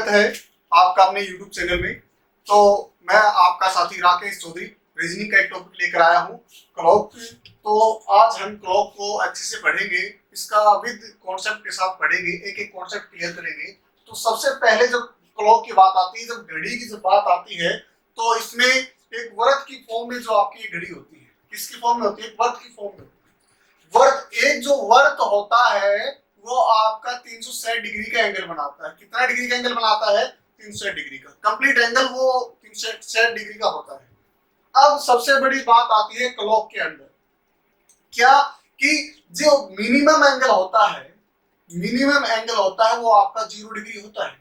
स्वागत है आपका अपने YouTube चैनल में। तो मैं आपका साथी राकेश चौधरी रीजनिंग का एक टॉपिक लेकर आया हूँ, क्लॉक। तो आज हम क्लॉक को अच्छे से पढ़ेंगे, इसका विद कॉन्सेप्ट के साथ पढ़ेंगे, एक एक कॉन्सेप्ट क्लियर करेंगे। तो सबसे पहले जब क्लॉक की बात आती है, जब घड़ी की जब बात आती है, तो इसमें एक वर्त की फॉर्म में जो आपकी ये घड़ी होती है, किसकी फॉर्म में होती है? वर्त की फॉर्म में। वर्त, एक जो वर्त होता है वो आपका 360 डिग्री का एंगल बनाता है। कितना डिग्री का एंगल बनाता है? 360 डिग्री का। कंप्लीट एंगल वो 360 डिग्री का होता है। अब सबसे बड़ी बात आती है क्लॉक के अंदर, क्या कि जो मिनिमम एंगल होता है, मिनिमम एंगल होता है वो आपका 0 डिग्री होता है,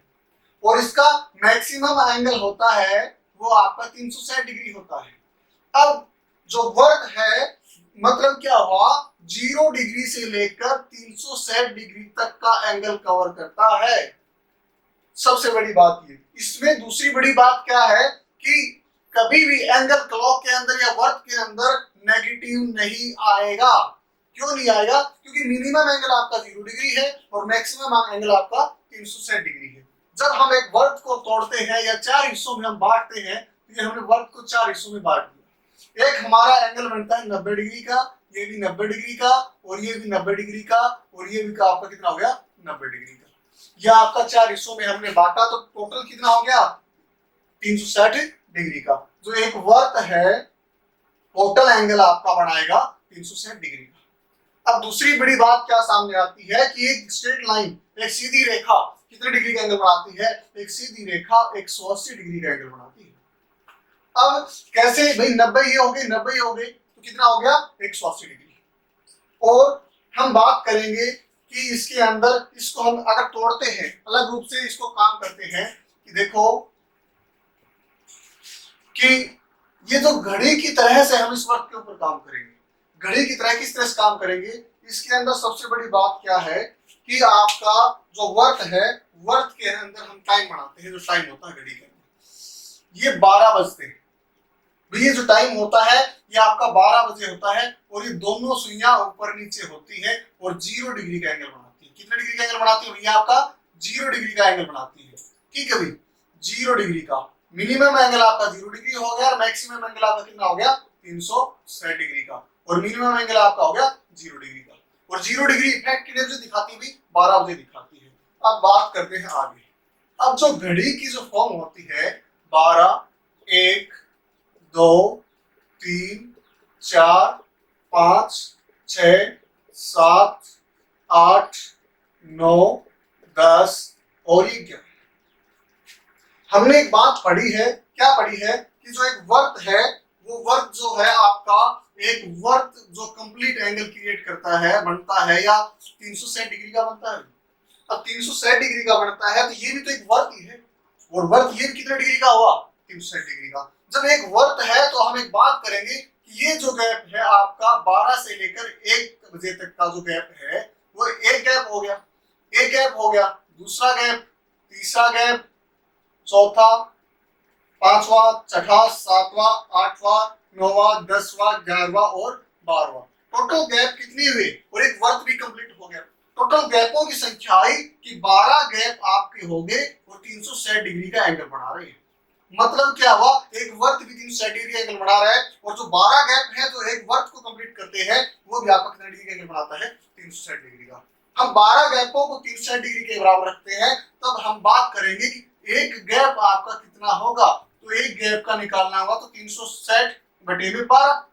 और इसका मैक्सिमम एंगल होता है वो आपका 360 डिग्री होता है। अब जो वर्क है, मतलब क्या हुआ, 0 डिग्री से लेकर 360 डिग्री तक का एंगल कवर करता है। सबसे बड़ी बात ये। इसमें दूसरी बड़ी बात क्या है कि कभी भी एंगल क्लॉक के अंदर या वर्क के अंदर नेगेटिव नहीं आएगा। क्यों नहीं आएगा? क्योंकि मिनिमम एंगल आपका 0 डिग्री है और मैक्सिमम एंगल आपका 360 डिग्री है। जब हम एक वर्क को तोड़ते हैं या 4 हिस्सों में हम बांटते हैं, तो ये हमने वर्क को 4 हिस्सों में बांट दिया। एक हमारा एंगल बनता है 90 डिग्री का, ये भी 90 डिग्री का, और ये भी 90 डिग्री का, और ये भी का आपका कितना हो गया? 90 डिग्री का। यह आपका 4 हिस्सों में हमने बांटा, तो टोटल कितना हो गया? 360 डिग्री का। जो एक वर्क है, टोटल एंगल आपका बनाएगा 360 डिग्री का। अब दूसरी बड़ी बात क्या सामने आती है कि एक स्ट्रेट लाइन, एक सीधी रेखा कितने डिग्री का एंगल बनाती है? एक सीधी रेखा 180 डिग्री का एंगल बनाती है। अब कैसे भाई? 90 ये हो गई, 90 ये हो गई, तो कितना हो गया? 180 डिग्री। और हम बात करेंगे कि इसके अंदर इसको हम अगर तोड़ते हैं, अलग रूप से इसको काम करते हैं, कि देखो कि ये जो घड़ी की तरह से हम इस वर्क के ऊपर काम करेंगे। घड़ी की तरह किस तरह से काम करेंगे? इसके अंदर सबसे बड़ी बात क्या है कि आपका जो वर्क है, वर्क के अंदर हम टाइम बनाते हैं। जो टाइम होता है घड़ी के अंदर, ये 12 बजते हैं। ये जो टाइम होता है ये आपका 12 बजे होता है, और ये दोनों सुइयां ऊपर नीचे होती है और 0 डिग्री का एंगल बनाती है। कितने डिग्री का एंगल बनाती है? ये आपका 0 डिग्री का एंगल बनाती है। ठीक है भाई, 0 डिग्री का। मिनिमम एंगल आपका 0 डिग्री हो गया और मैक्सिमम एंगल आपका कितना हो गया? 360 डिग्री का। और मिनिमम एंगल आपका हो गया 0 डिग्री का। और 0 डिग्री इफेक्ट कितने बजे दिखाती है? 12 बजे दिखाती है। अब बात करते हैं आगे। अब जो घड़ी की जो फॉर्म होती है, 12, 1, 2, 3, 4, 5, 6, 7, 8, 9, 10 और ये 11। हमने एक बात पढ़ी है, क्या पढ़ी है कि जो एक वर्क है, वो वर्क जो है आपका एक वर्क जो कंप्लीट एंगल क्रिएट करता है, बनता है, या 360 डिग्री का बनता है। अब 360 डिग्री का बनता है तो ये भी तो एक वर्क ही है, और वर्क ये कितने डिग्री का हुआ? 360 डिग्री का। जब एक वर्क है तो हम एक बात करेंगे कि ये जो गैप है आपका 12 से लेकर 1 बजे तक का जो गैप है, वो एक गैप हो गया, एक गैप हो गया, दूसरा गैप, तीसरा गैप, चौथा, पांचवा, छठा, सातवां, आठवां, नौवां, 10वां, 11वां और 12वां। टोटल गैप कितनी हुई? और एक वर्क भी कंप्लीट हो गया। टोटल गैपों की संख्या आई कि 12 गैप आपके हो गए और 360 डिग्री का एंगल बना रहे हैं। मतलब क्या हुआ? एक वर्क भी 360 डिग्री एंगल बना रहा है, और जो 12 गैप है जो एक वर्क को कंप्लीट करते हैं, वो भी आपका कितने डिग्री का एंगल बनाता है? 360 डिग्री का। हम 12 गैपों को 360 डिग्री के बराबर रखते हैं, तब हम बात करेंगे कि एक गैप आपका कितना होगा। तो एक गैप का निकालना होगा तो 360 बटे में 12।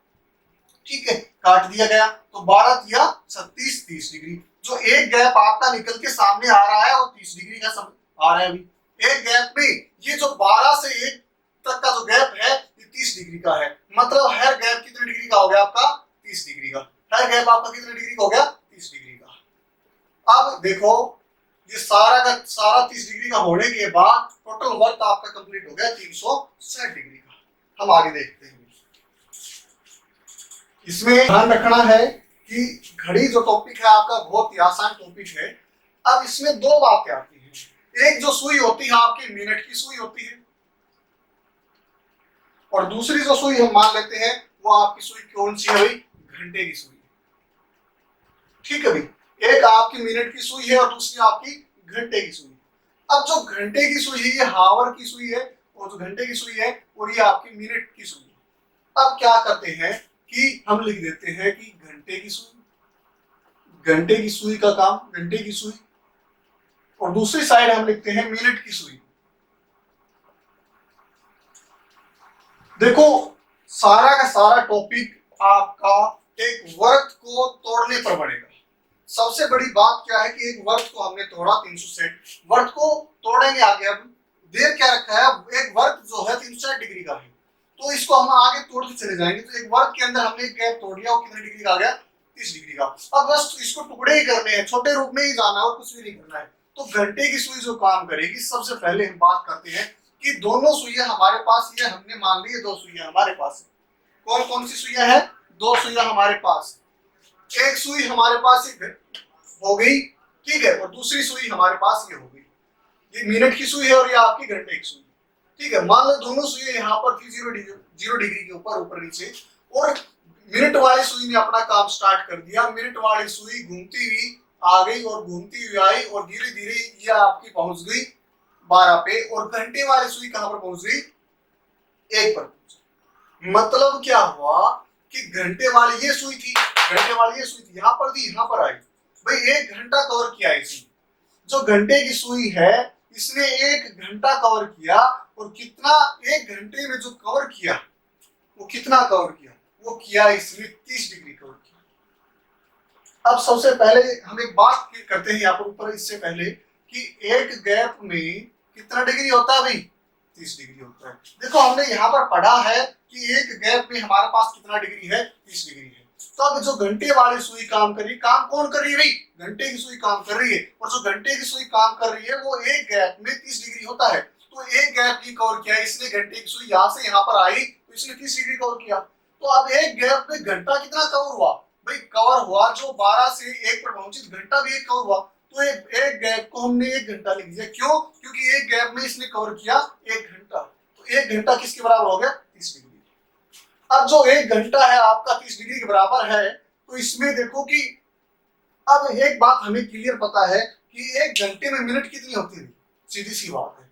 ठीक है, काट दिया गया, तो 12 दिया 36, 30 डिग्री। जो एक गैप आपका निकल के सामने आ रहा है वो 30 डिग्री का आ रहा है। अभी एक गैप में ये जो 12 से 1 तक का जो गैप है ये 30 डिग्री का है। मतलब हर गैप कितने डिग्री का हो गया आपका? 30 डिग्री का। हर गैप आपका कितने डिग्री का हो गया? 30 डिग्री का। अब देखो, ये सारा का सारा 30 डिग्री का होने के बाद टोटल वर्क आपका कंप्लीट हो गया 360 डिग्री का। हम आगे देखते हैं। इसमें ध्यान रखना है कि घड़ी जो टॉपिक है आपका बहुत ही आसान टॉपिक है। अब इसमें दो बातें आती हैं। एक जो सुई होती है आपकी मिनट की सुई होती है, और दूसरी जो सुई हम मान लेते हैं वो आपकी सुई कौन सी है भाई? घंटे की सुई। ठीक है भाई, एक आपकी मिनट की सुई है और दूसरी आपकी घंटे की सुई। अब जो घंटे की सुई है ये हावर की सुई है, और जो घंटे की सुई है और ये आपकी मिनट की सुई है। अब क्या करते हैं कि हम लिख देते हैं कि घंटे की सुई, घंटे की सुई का काम घंटे की सुई, और दूसरी साइड हम लिखते हैं मिनट की सुई। देखो सारा का सारा टॉपिक आपका एक वर्त को तोड़ने पर बनेगा। सबसे बड़ी बात क्या है कि एक वर्त को हमने तोड़ा 360, वर्त को तोड़ेंगे आगे। अब देर क्या रखा है, एक वर्त जो है 360 डिग्री का है, तो इसको हम आगे तोड़ते चले जाएंगे। तो एक वर्त के अंदर हमने एक गैप तोड़ लिया, वो कितने डिग्री का आ गया, 30 डिग्री का। अब बस इसको टुकड़े ही करने हैं, छोटे रूप में ही जाना है और कुछ भी नहीं करना है। तो घंटे की सुई जो काम करेगी, सबसे पहले हम बात करते हैं कि दोनों सुइयां हमारे पास, ये हमने मान ली है दो सुइयां हमारे पास है। कौन कौन सी सुइयां है, दो सुइयां हमारे पास। एक सुई हमारे पास हो गई, ठीक है, और दूसरी सुई हमारे पास ये हो गई। ये मिनट की सुई है और ये आपकी घंटे की सुई, ठीक है। मान लो दोनों सुई यहाँ पर थी 0 डिग्री के ऊपर ऊपर नीचे, और मिनट वाली सुई ने अपना काम स्टार्ट कर दिया। मिनट वाली सुई घूमती हुई आ गई और घूमती हुई आई, और धीरे धीरे ये आपकी पहुंच गई 12 पे, और घंटे वाली सुई कहां पर पहुंच गई, 1 पर पहुंच गई। मतलब क्या हुआ कि घंटे वाली ये सुई थी, घंटे वाली ये सुई थी, यहां पर थी, यहां पर आई भाई, 1 घंटा कवर किया इसने। जो घंटे की सुई है इसने 1 घंटा कवर किया, और कितना 1 घंटे में जो कवर किया वो कितना कवर किया, वो किया इसने 30 डिग्री कवर किया। अब सबसे पहले हम एक बात करते हैं यहाँ पर ऊपर, इससे पहले कि एक गैप में कितना डिग्री होता है भाई, 30 डिग्री होता है। देखो हमने यहाँ पर पढ़ा है कि एक गैप में हमारे पास कितना डिग्री है, 30 डिग्री है। तो अब जो घंटे वाली सुई काम कर रही, काम कौन कर रही है भाई, घंटे की सुई काम कर रही है, और जो घंटे की सुई काम कर रही है वो एक गैप में 30 डिग्री होता है। तो एक गैप की कवर किया इसने, घंटे की सुई यहाँ से यहाँ पर आई तो इसने 30 डिग्री कवर किया। तो अब एक गैप में घंटा कितना कवर हुआ भाई, कवर हुआ जो 12 से 1 पर पहुंची, घंटा भी एक कवर हुआ। तो एक गैप को हमने 1 घंटा लिख दिया, क्यों, क्योंकि एक गैप में इसने कवर किया 1 घंटा। तो 1 घंटा किसके बराबर हो गया, 30 डिग्री। अब जो 1 घंटा है आपका 30 डिग्री के बराबर है, तो इसमें देखो कि अब एक बात हमें क्लियर पता है कि 1 घंटे में मिनट कितनी होती है, सीधी सी बात है।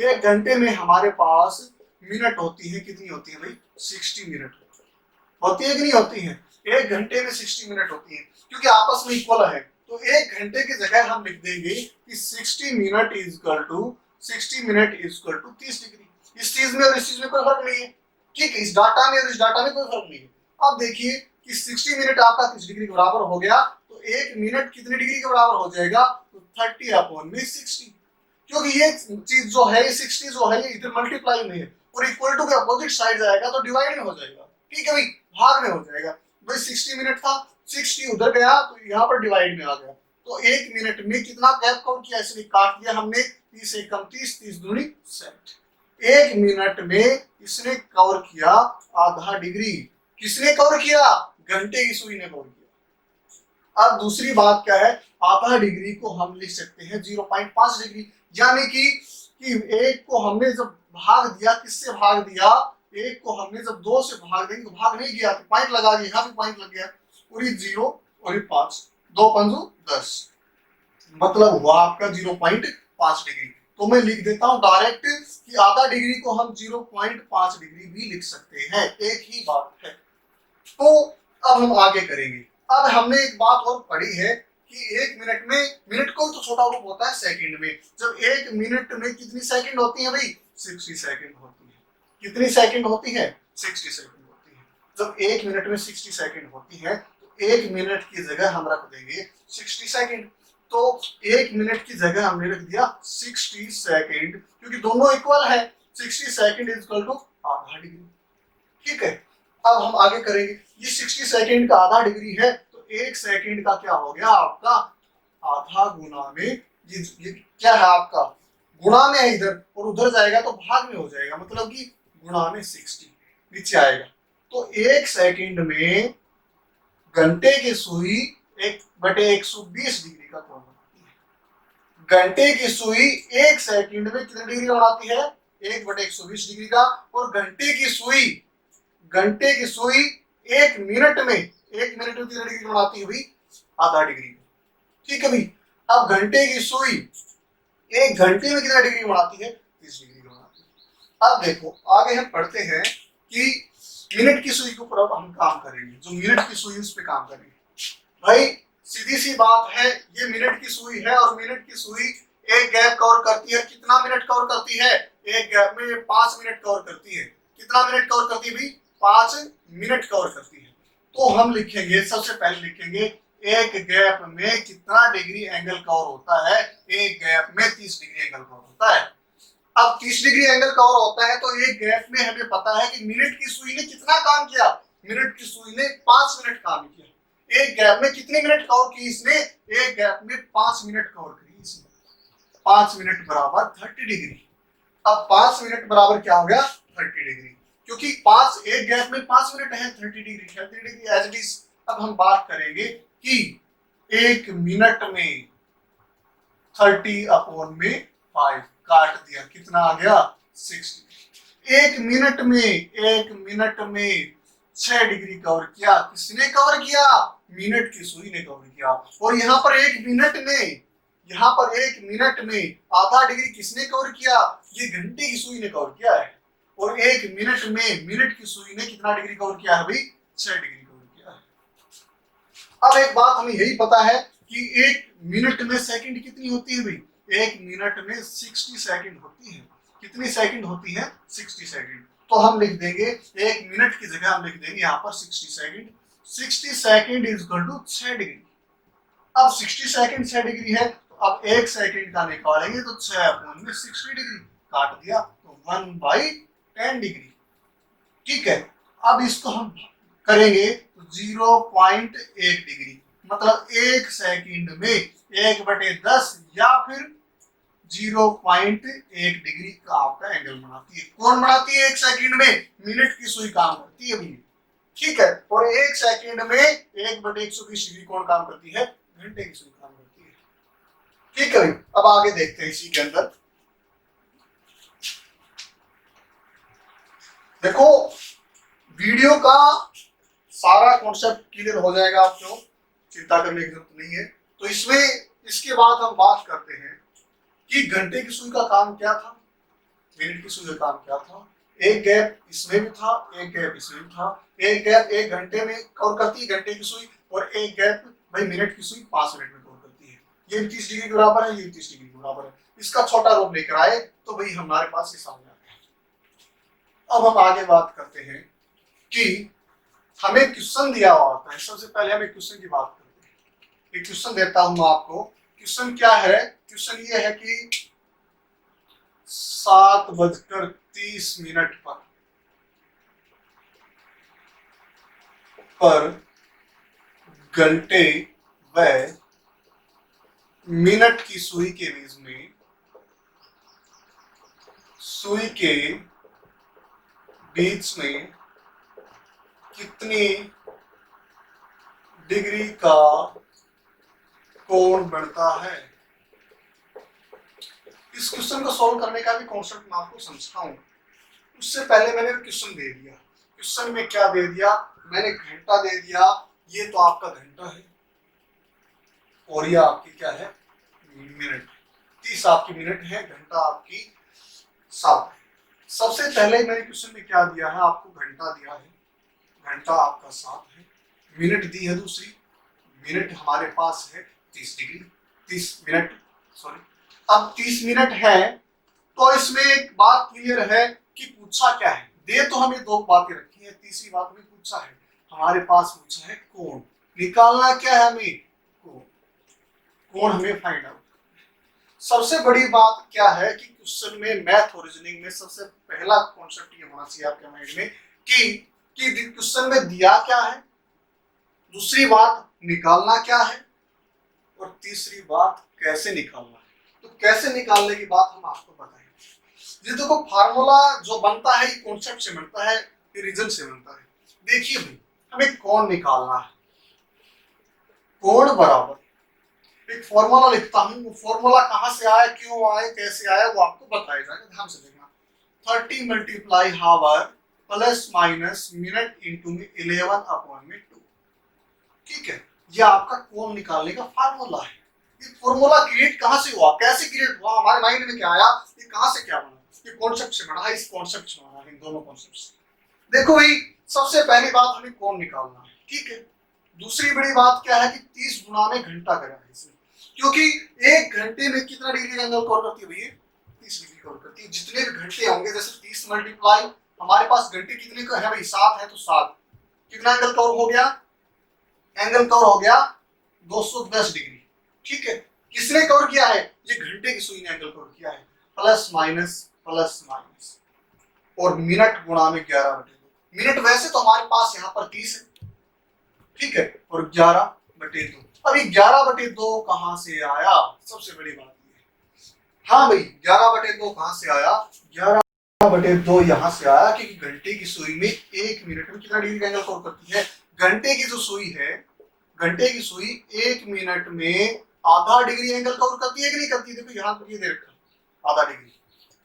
1 घंटे में हमारे पास मिनट होती है, कितनी होती है भाई, 60 मिनट होती है कि नहीं होती है। 1 घंटे में 60 मिनट होती है, क्योंकि आपस में इक्वल है। तो 1 घंटे की जगह हम लिख देंगे कि 60 minute is equal to 30 degree. इस चीज में और इस चीज में कोई फर्क नहीं है, ठीक है, इस डाटा में और इस डाटा में कोई फर्क नहीं है। अब देखिए कि 60 मिनट आपका 30 डिग्री के बराबर हो गया, तो 1 मिनट कितने डिग्री के बराबर हो जाएगा, तो 30/60, क्योंकि ये चीज जो है 60 जो है ये इधर मल्टीप्लाई में है, और इक्वल टू के अपोजिट साइड जाएगा तो डिवाइड में हो जाएगा, ठीक है भाई, भाग में हो जाएगा। भाई 60 मिनट था, 60 उधर गया तो यहाँ पर डिवाइड में आ गया। तो 1 मिनट में कितना गैप कवर किया, इसलिए काट दिया हमने 30 एकम 30, 30 दूनी 60। 1 मिनट में इसने कवर किया आधा डिग्री। किसने कवर किया, घंटे की सुई ने कवर किया। अब दूसरी बात क्या है, आधा डिग्री को हम लिख सकते हैं 0.5 डिग्री, यानी कि 1 को हमने जब भाग दिया, किससे भाग दिया, 1 को हमने जब 2 से भाग देंगे तो भाग नहीं गया, तो पॉइंट लगा दिया, यहाँ भी पॉइंट लग गया, और ये 0 और ये 5, 2 पंजो 10, मतलब हुआ आपका 0.5 डिग्री। तो मैं लिख देता हूं डायरेक्ट कि आधा डिग्री को हम 0.5 डिग्री भी लिख सकते हैं, एक ही बात है। तो अब हम आगे करेंगे। अब हमने एक बात और पढ़ी है कि 1 मिनट में, मिनट को तो छोटा रूप होता है सेकंड में, जब 1 मिनट में कितनी सेकंड होती है भाई, 60 सेकंड होती है। कितनी सेकंड होती है, 60 सेकंड होती है। जब 1 मिनट में 60 सेकंड होती है, तो 1 मिनट की जगह हम रख देंगे 60 सेकंड। तो 1 मिनट की जगह हमने रख दिया 60 सेकंड, क्योंकि दोनों इक्वल है। 60 सेकंड इज इक्वल टू आधा डिग्री, ठीक है। अब हम आगे करेंगे, ये 60 सेकंड का आधा डिग्री है, तो 1 सेकंड का क्या हो गया आपका, आधा गुना में, ये क्या है आपका, गुणा में है इधर, और उधर जाएगा तो भाग में हो जाएगा, मतलब कि गुणा में 60 नीचे आएगा। तो 1 सेकंड में घंटे की सुई 1/120 डिग्री का कोण बनाती है। घंटे की सुई 1 सेकंड में कितने डिग्री बनाती है, 1/120 डिग्री का। और घंटे की सुई 1 मिनट में, 1 मिनट में कितने डिग्री बनाती है भाई, आधा डिग्री, ठीक है भाई। अब घंटे की सुई एक घंटे में कितना डिग्री बढ़ाती है? 30 डिग्री बढ़ाती है। अब देखो आगे हम पढ़ते हैं कि मिनट की सुई के ऊपर अब हम काम करेंगे, जो मिनट की सुई उस पर काम करेंगे। भाई सीधी सी बात है, ये मिनट की सुई है और मिनट की सुई एक गैप कवर करती है। कितना मिनट कवर करती है? एक गैप में 5 मिनट कवर करती है। कितना मिनट कवर करती है भाई? 5 मिनट कवर करती है। तो हम लिखेंगे, सबसे पहले लिखेंगे एक गैप में कितना डिग्री एंगल कवर होता है? एक गैप में 30 डिग्री एंगल कवर होता है। अब 30 डिग्री एंगल कवर होता है तो एक गैप में हमें पता है कि मिनट की सुई ने कितना काम किया? मिनट की सुई ने 5 मिनट काम किया। एक गैप में कितने मिनट कवर की इसने? एक गैप में 5 मिनट कवर करी इसने। 5 मिनट बराबर 30 डिग्री। अब 5 मिनट बराबर क्या हो गया? 30 डिग्री, क्योंकि 5 एक गैप में 5 मिनट है, 30 degree 30 degree as it is. अब हम बात करेंगे कि एक मिनट में 30 अपॉन में 5 काट दिया, कितना आ गया? 60। एक मिनट में 6 डिग्री कवर किया। किसने कवर किया? मिनट की सुई ने कवर किया। और यहाँ पर एक मिनट में आधा डिग्री किसने कवर किया? ये घंटे की सुई ने कवर किया है। और एक मिनट में मिनट की सुई ने कितना डिग्री कवर किया है भाई? 6 डिग्री कवर किया है। अब एक बात हमें यही पता है कि एक मिनट में सेकंड कितनी होती है भाई? एक मिनट में 60 सेकंड होती है। कितनी सेकंड होती है? 60 सेकंड। तो हम लिख देंगे एक मिनट की जगह हम लिख देंगे यहाँ पर 60 second. 60 second is equal to 6 degree. अब 60 सेकंड 6 डिग्री है, तो अब एक सेकंड का निकालेंगे तो 6 अपॉन में 60 डिग्री काट दिया तो 1/10 डिग्री। ठीक है, अब इसको हम करेंगे तो 0.1 डिग्री, मतलब एक सेकंड में 1/10 या फिर 0.1 डिग्री का आपका एंगल बनाती है। कौन बनाती है? एक सेकंड में मिनट की सुई काम करती है भैया। ठीक है, और एक सेकंड में 1/120 डिग्री कौन काम करती है? घंटे की सुई काम करती है। ठीक है भाई, अब आगे देखते हैं इसी के अंदर। देखो वीडियो का सारा कॉन्सेप्ट क्लियर हो जाएगा, आपको चिंता करने की जरूरत नहीं है। तो इसमें इसके बाद हम बात करते हैं कि घंटे की सुई का काम क्या था, मिनट की सुई का काम क्या था। एक गैप इसमें भी था, एक गैप इसमें भी था। एक गैप 1 घंटे में कवर करती है घंटे की सुई, और एक गैप भाई मिनट की सुई 5 मिनट में कवर करती है। ये 30 डिग्री के बराबर है, ये 30 डिग्री के बराबर है। इसका छोटा रूप लेकर आए तो भाई हमारे पास ये सामने आ गया। अब हम आगे बात करते हैं कि हमें क्वेश्चन दिया हुआ होता है। सबसे पहले हम एक क्वेश्चन की बात करते हैं। एक क्वेश्चन देता हूं मैं आपको। क्वेश्चन क्या है? क्वेश्चन ये है कि 7:30 पर घंटे व मिनट की सुई के बीच में कितनी डिग्री का कोण बनता है। इस क्वेश्चन को सॉल्व करने का भी कॉन्सेप्ट मैं आपको समझाऊं। उससे पहले मैंने क्वेश्चन दे दिया। क्वेश्चन में क्या दे दिया? मैंने घंटा दे दिया। ये तो आपका घंटा है और ये आपकी क्या है? मिनट। 30 आपकी मिनट है, घंटा आपकी 7 है। सबसे पहले मैंने क्वेश्चन में क्या दिया है? आपको घंटा दिया है, घंटा आपका 7 है। मिनट दी है दूसरी, मिनट हमारे पास है 30 डिग्री, 30 मिनट सॉरी। अब 30 मिनट है तो इसमें एक बात क्लियर है कि पूछा क्या है। दे तो हमें 2 बातें रखी है, तीसरी बात में पूछा है, हमारे पास पूछा है कोण। निकालना क्या है हमें? कोण। कोण हमें फाइंड आउट। सबसे बड़ी बात क्या है कि क्वेश्चन में मैथ और रीजनिंग में सबसे पहला कॉन्सेप्ट ये होना चाहिए आपके माइंड में कि क्वेश्चन में दिया क्या है, दूसरी बात निकालना क्या है, और तीसरी बात कैसे निकालना है। तो कैसे निकालने की बात हम आपको बताएंगे। ये देखो फार्मूला जो बनता है ये कॉन्सेप्ट से बनता है, ये रीजन से बनता है। देखिए भाई, हमें कोण निकालना है। कोण बराबर एक फॉर्मूला लिखता हूं, वो फॉर्मूला कहां से आया, क्यों आया, कैसे आया, वो आपको बताया जाएगा। ध्यान से देखना। 30 multiply hour plus minus minute into में 11/2। ठीक है, ये आपका कोण निकालने का फार्मूला है। ये फॉर्मूला क्रिएट कहां से हुआ, कैसे क्रिएट हुआ, हमारे माइंड में क्या आया, ये कहां से क्या बना, ये कॉन्सेप्ट से बना है, इस कॉन्सेप्ट से बना है, इन दोनों कॉन्सेप्ट से। देखो भाई, सबसे पहली बात हमें कोण निकालना है, ठीक है। दूसरी बड़ी बात क्या है कि 30 गुना में घंटा करा है इसमें, क्योंकि एक घंटे में कितना डिग्री एंगल कवर करती है भैया, 30 डिग्री कवर करती है। जितने भी घंटे होंगे, जैसे 30 मल्टीप्लाई, हमारे पास घंटे कितने का है भाई, 7 है, तो 7 कितना एंगल कवर हो गया, एंगल कवर हो गया 210 डिग्री, ठीक है। किसने कवर किया है, ये घंटे की सुई ने एंगल कवर किया है, प्लस माइनस प्लस माइनस, और मिनट गुणा में 11/2। मिनट वैसे तो हमारे पास यहाँ पर 30 है, ठीक है, और 11/2। अब ये 11/2 कहां से आया, सबसे बड़ी बात ये। हाँ भाई, 11/2 कहां से आया, 11/2 यहां से आया क्योंकि घंटे की सुई में 1 मिनट में कितना डिग्री का एंगल कवर करती है। घंटे की जो सुई है, घंटे की सुई 1 मिनट में आधा डिग्री एंगल कवर करती है कि नहीं करती है, देखो यहाँ पर ये दे रखा आधा डिग्री।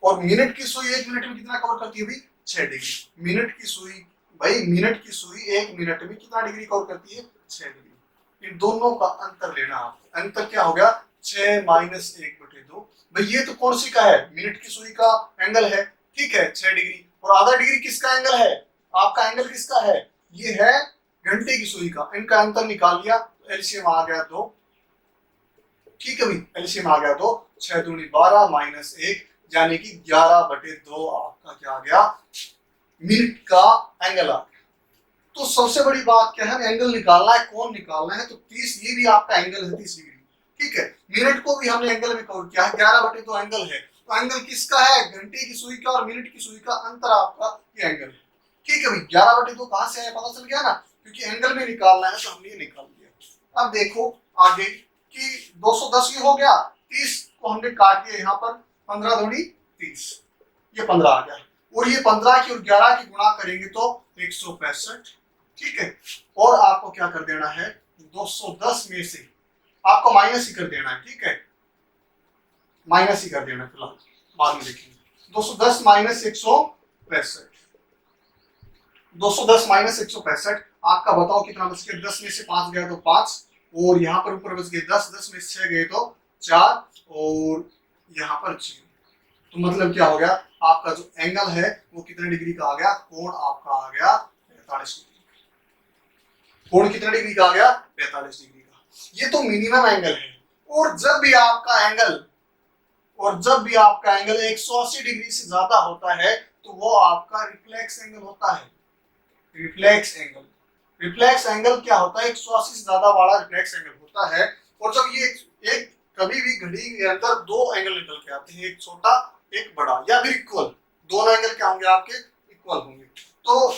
और मिनट की सुई 1 मिनट में कितना कवर करती है भाई, 6 डिग्री। मिनट की सुई भाई, मिनट की सुई 1 मिनट में कितना डिग्री कवर करती है, 6 डिग्री। इन दोनों का अंतर लेना आपको, अंतर क्या हो गया, 6 माइनस 1/2। भाई ये तो कौन सी का है, मिनट की सुई का एंगल है, ठीक है, 6 डिग्री। और आधा डिग्री किसका एंगल है, आपका एंगल किसका है, ये है घंटे की सुई का। इनका अंतर निकाल लिया, एलसीएम आ गया 2, ठीक है भाई, एलसीएम आ गया 2, 6 दूनी 12 माइनस 1, यानी कि 11/2 आपका क्या आ गया, मिनट का एंगल आ गया। तो सबसे बड़ी बात क्या है, एंगल निकालना है, कोण निकालना है, तो 30, ये भी आपका एंगल है 30 डिग्री, ठीक है। मिनट को भी हमने एंगल में कवर किया है, 11/2 एंगल है, तो एंगल किसका है, घंटे की सुई का और मिनट की सुई का अंतर आपका ये एंगल है, ठीक है भाई। 11/2 कहां से आया पता चल गया ना, क्योंकि एंगल में निकालना है तो हमने ये निकाल दिया। अब देखो आगे कि 210 ये हो गया, 30 को हमने काट दिया यहाँ पर, 15 दूनी 30, ये 15 आ गया, और ये 15 की और 11 की गुणा करेंगे तो 165, ठीक है। और आपको क्या कर देना है, 210 में से आपको माइनस ही कर देना है, ठीक है, माइनस ही कर देना फिलहाल, बाद में देखेंगे। 210 माइनस 165, 210 माइनस 165 आपका बताओ कितना बच गया, 10 में से 5 गया तो 5, और यहाँ पर ऊपर बच गए 10, 10 में से 6 गए तो 4, और यहाँ पर 0। तो मतलब क्या हो गया, आपका जो एंगल है वो कितने डिग्री का आ गया, कोण आपका आ गया 45 डिग्री। कोण कितने डिग्री का आ गया, 45 डिग्री का। ये तो मिनिमम एंगल है। और जब भी आपका एंगल 180 डिग्री से ज्यादा होता है तो वो आपका रिफ्लेक्स एंगल होता है। रिफ्लेक्स एंगल, रिफ्लेक्स एंगल क्या होता है, 180 से ज्यादा वाला रिफ्लेक्स एंगल होता है। और जब ये एक कभी भी घड़ी के अंदर 2 एंगल निकल के आते हैं, एक छोटा एक बड़ा, या फिर इक्वल, दोनों एंगल क्या होंगे आपके, इक्वल होंगे। तो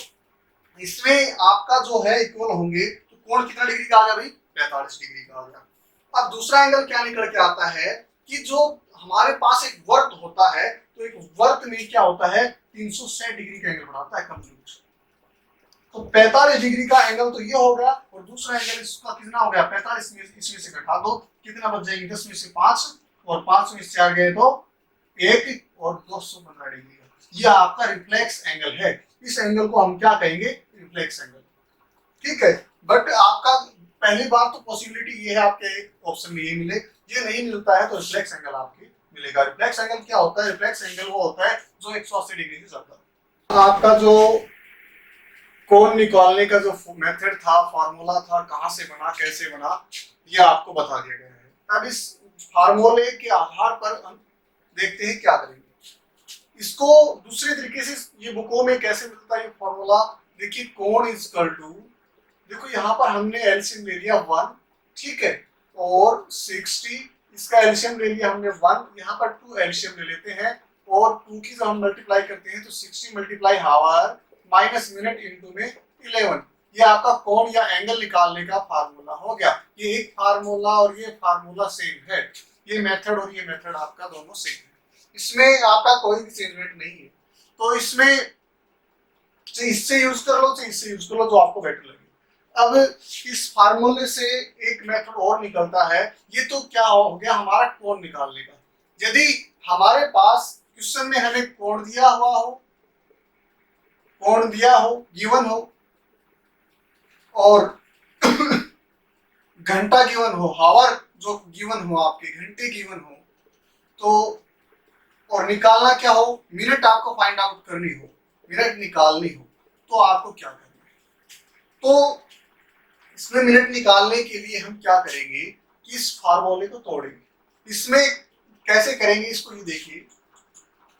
इसमें आपका जो है इक्वल होंगे, तो कोण कितना डिग्री का आ गया भाई, 45 डिग्री का आ गया। अब दूसरा एंगल क्या निकल के आता है कि जो हमारे पास एक वर्त होता है, तो एक वर्त में क्या होता है, 360 डिग्री का एंगल बनाता है कंप्लीट। तो 45 डिग्री का एंगल तो ये हो गया, और दूसरा एंगल इसका कितना हो गया, 45 में इसमें से घटा दो, कितना बच जाएंगे, 10 में से 5, और 5 में से 4 गए तो 1, और 215 डिग्री का। ये आपका रिफ्लेक्स एंगल है। इस एंगल को हम क्या कहेंगे, रिफ्लेक्स एंगल, ठीक है। बट आपका पहली बार तो पॉसिबिलिटी ये है आपके ऑप्शन में ये मिले, ये नहीं मिलता है तो रिफ्लेक्स एंगल आपके मिलेगा। रिफ्लेक्स एंगल क्या होता है, रिफ्लेक्स एंगल वो होता है जो 180 डिग्री से ज्यादा। आपका जो कोण निकालने का जो मेथड था, फार्मूला था, कहां से बना, कैसे बना, ये आपको बता दिया गया है। अब इस फार्मूले के आधार पर हम देखते हैं क्या करेंगे। इसको दूसरे तरीके से ये बुकों में कैसे मिलता है ये फार्मूला, देखिए कोण इज इक्वल टू, देखो यहाँ पर हमने एलसीएम ले लिया 1, ठीक है, और 60, इसका एलसीएम ले लिया हमने 1, यहाँ पर 2 एलसीएम ले लेते हैं, और 2 की जब हम मल्टीप्लाई करते हैं तो 60 मल्टीप्लाई हावर माइनस मिनट इंटू में 11, ये आपका कोण या एंगल निकालने का फार्मूला हो गया। ये एक फार्मूला और ये फार्मूला सेम है, ये मेथड और ये मेथड आपका दोनों सेम है, इसमें आपका कोई भी चेंजमेंट नहीं है। तो इसमें इससे यूज कर लो, इससे यूज कर लो, जो आपको बेटर लगे। अब इस फार्मूले से एक मेथड और निकलता है, ये तो क्या हो गया हमारा कोण निकालने का। यदि हमारे पास क्वेश्चन में हमें कोण दिया हुआ हो, कोण दिया हो, गिवन हो, और घंटा गिवन हो, हावर जो गिवन हो, आपके घंटे गिवन हो, तो और निकालना क्या हो, मिनट आपको फाइंड आउट करनी हो, मिनट निकालनी हो, तो आपको क्या करना है। तो इसमें मिनट निकालने के लिए हम क्या करेंगे कि इस फार्मूले को तोड़ेंगे। इसमें कैसे करेंगे इसको ये देखिए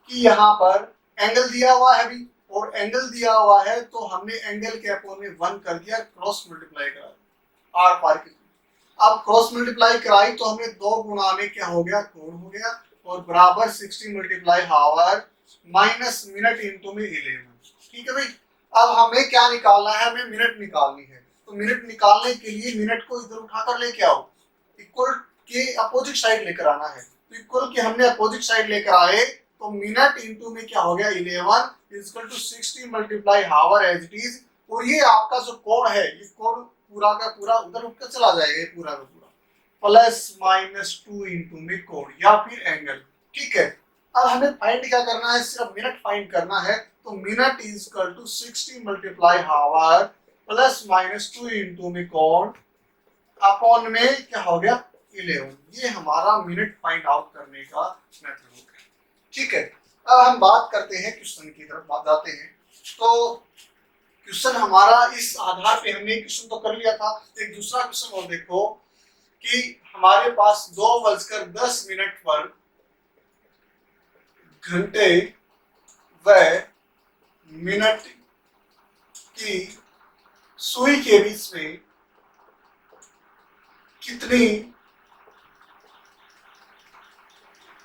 कि यहाँ पर एंगल दिया हुआ है अभी, और एंगल दिया हुआ है तो हमने एंगल के अपोन में 1 कर दिया, क्रॉस मल्टीप्लाई करा आर पार की। अब क्रॉस मल्टीप्लाई कराई तो हमने 2 गुणा में क्या हो गया, कोण हो गया, और बराबर 60 मल्टीप्लाई हावर माइनस मिनट इंटू में 11। ठीक है भाई। अब हमें क्या निकालना है, हमें मिनट निकालनी है। तो मिनट निकालने के लिए मिनट को इधर उठाकर लेके आओ, इक्वल के अपोजिट साइड लेकर आना है। तो इक्वल के हमने अपोजिट साइड लेकर आए तो मिनट इंटू में क्या हो गया 11 equal to 60 multiply hour as it is. और ये आपका जो कोण है, ये कोण पूरा का पूरा उधर उठकर चला जाएगा, ये पूरा का पूरा प्लस माइनस 2 इंटू में कोण या फिर एंगल। ठीक है। अब हमें फाइंड क्या करना है, सिर्फ मिनट फाइंड करना है। तो minute is equal to 60 multiply hour plus minus 2 into में कोण अपॉन में क्या हो गया 11। ये हमारा मिनट फाइंड आउट करने का मेथड हो गया। ठीक है। अब हम बात करते हैं क्वेश्चन की तरफ, बात जाते हैं। तो क्वेश्चन हमारा इस आधार पे हमने क्वेश्चन तो कर लिया था। एक दूसरा क्वेश्चन और देखो कि हमारे पास 2:10 पर घंटे व मिनट की सुई के बीच में कितनी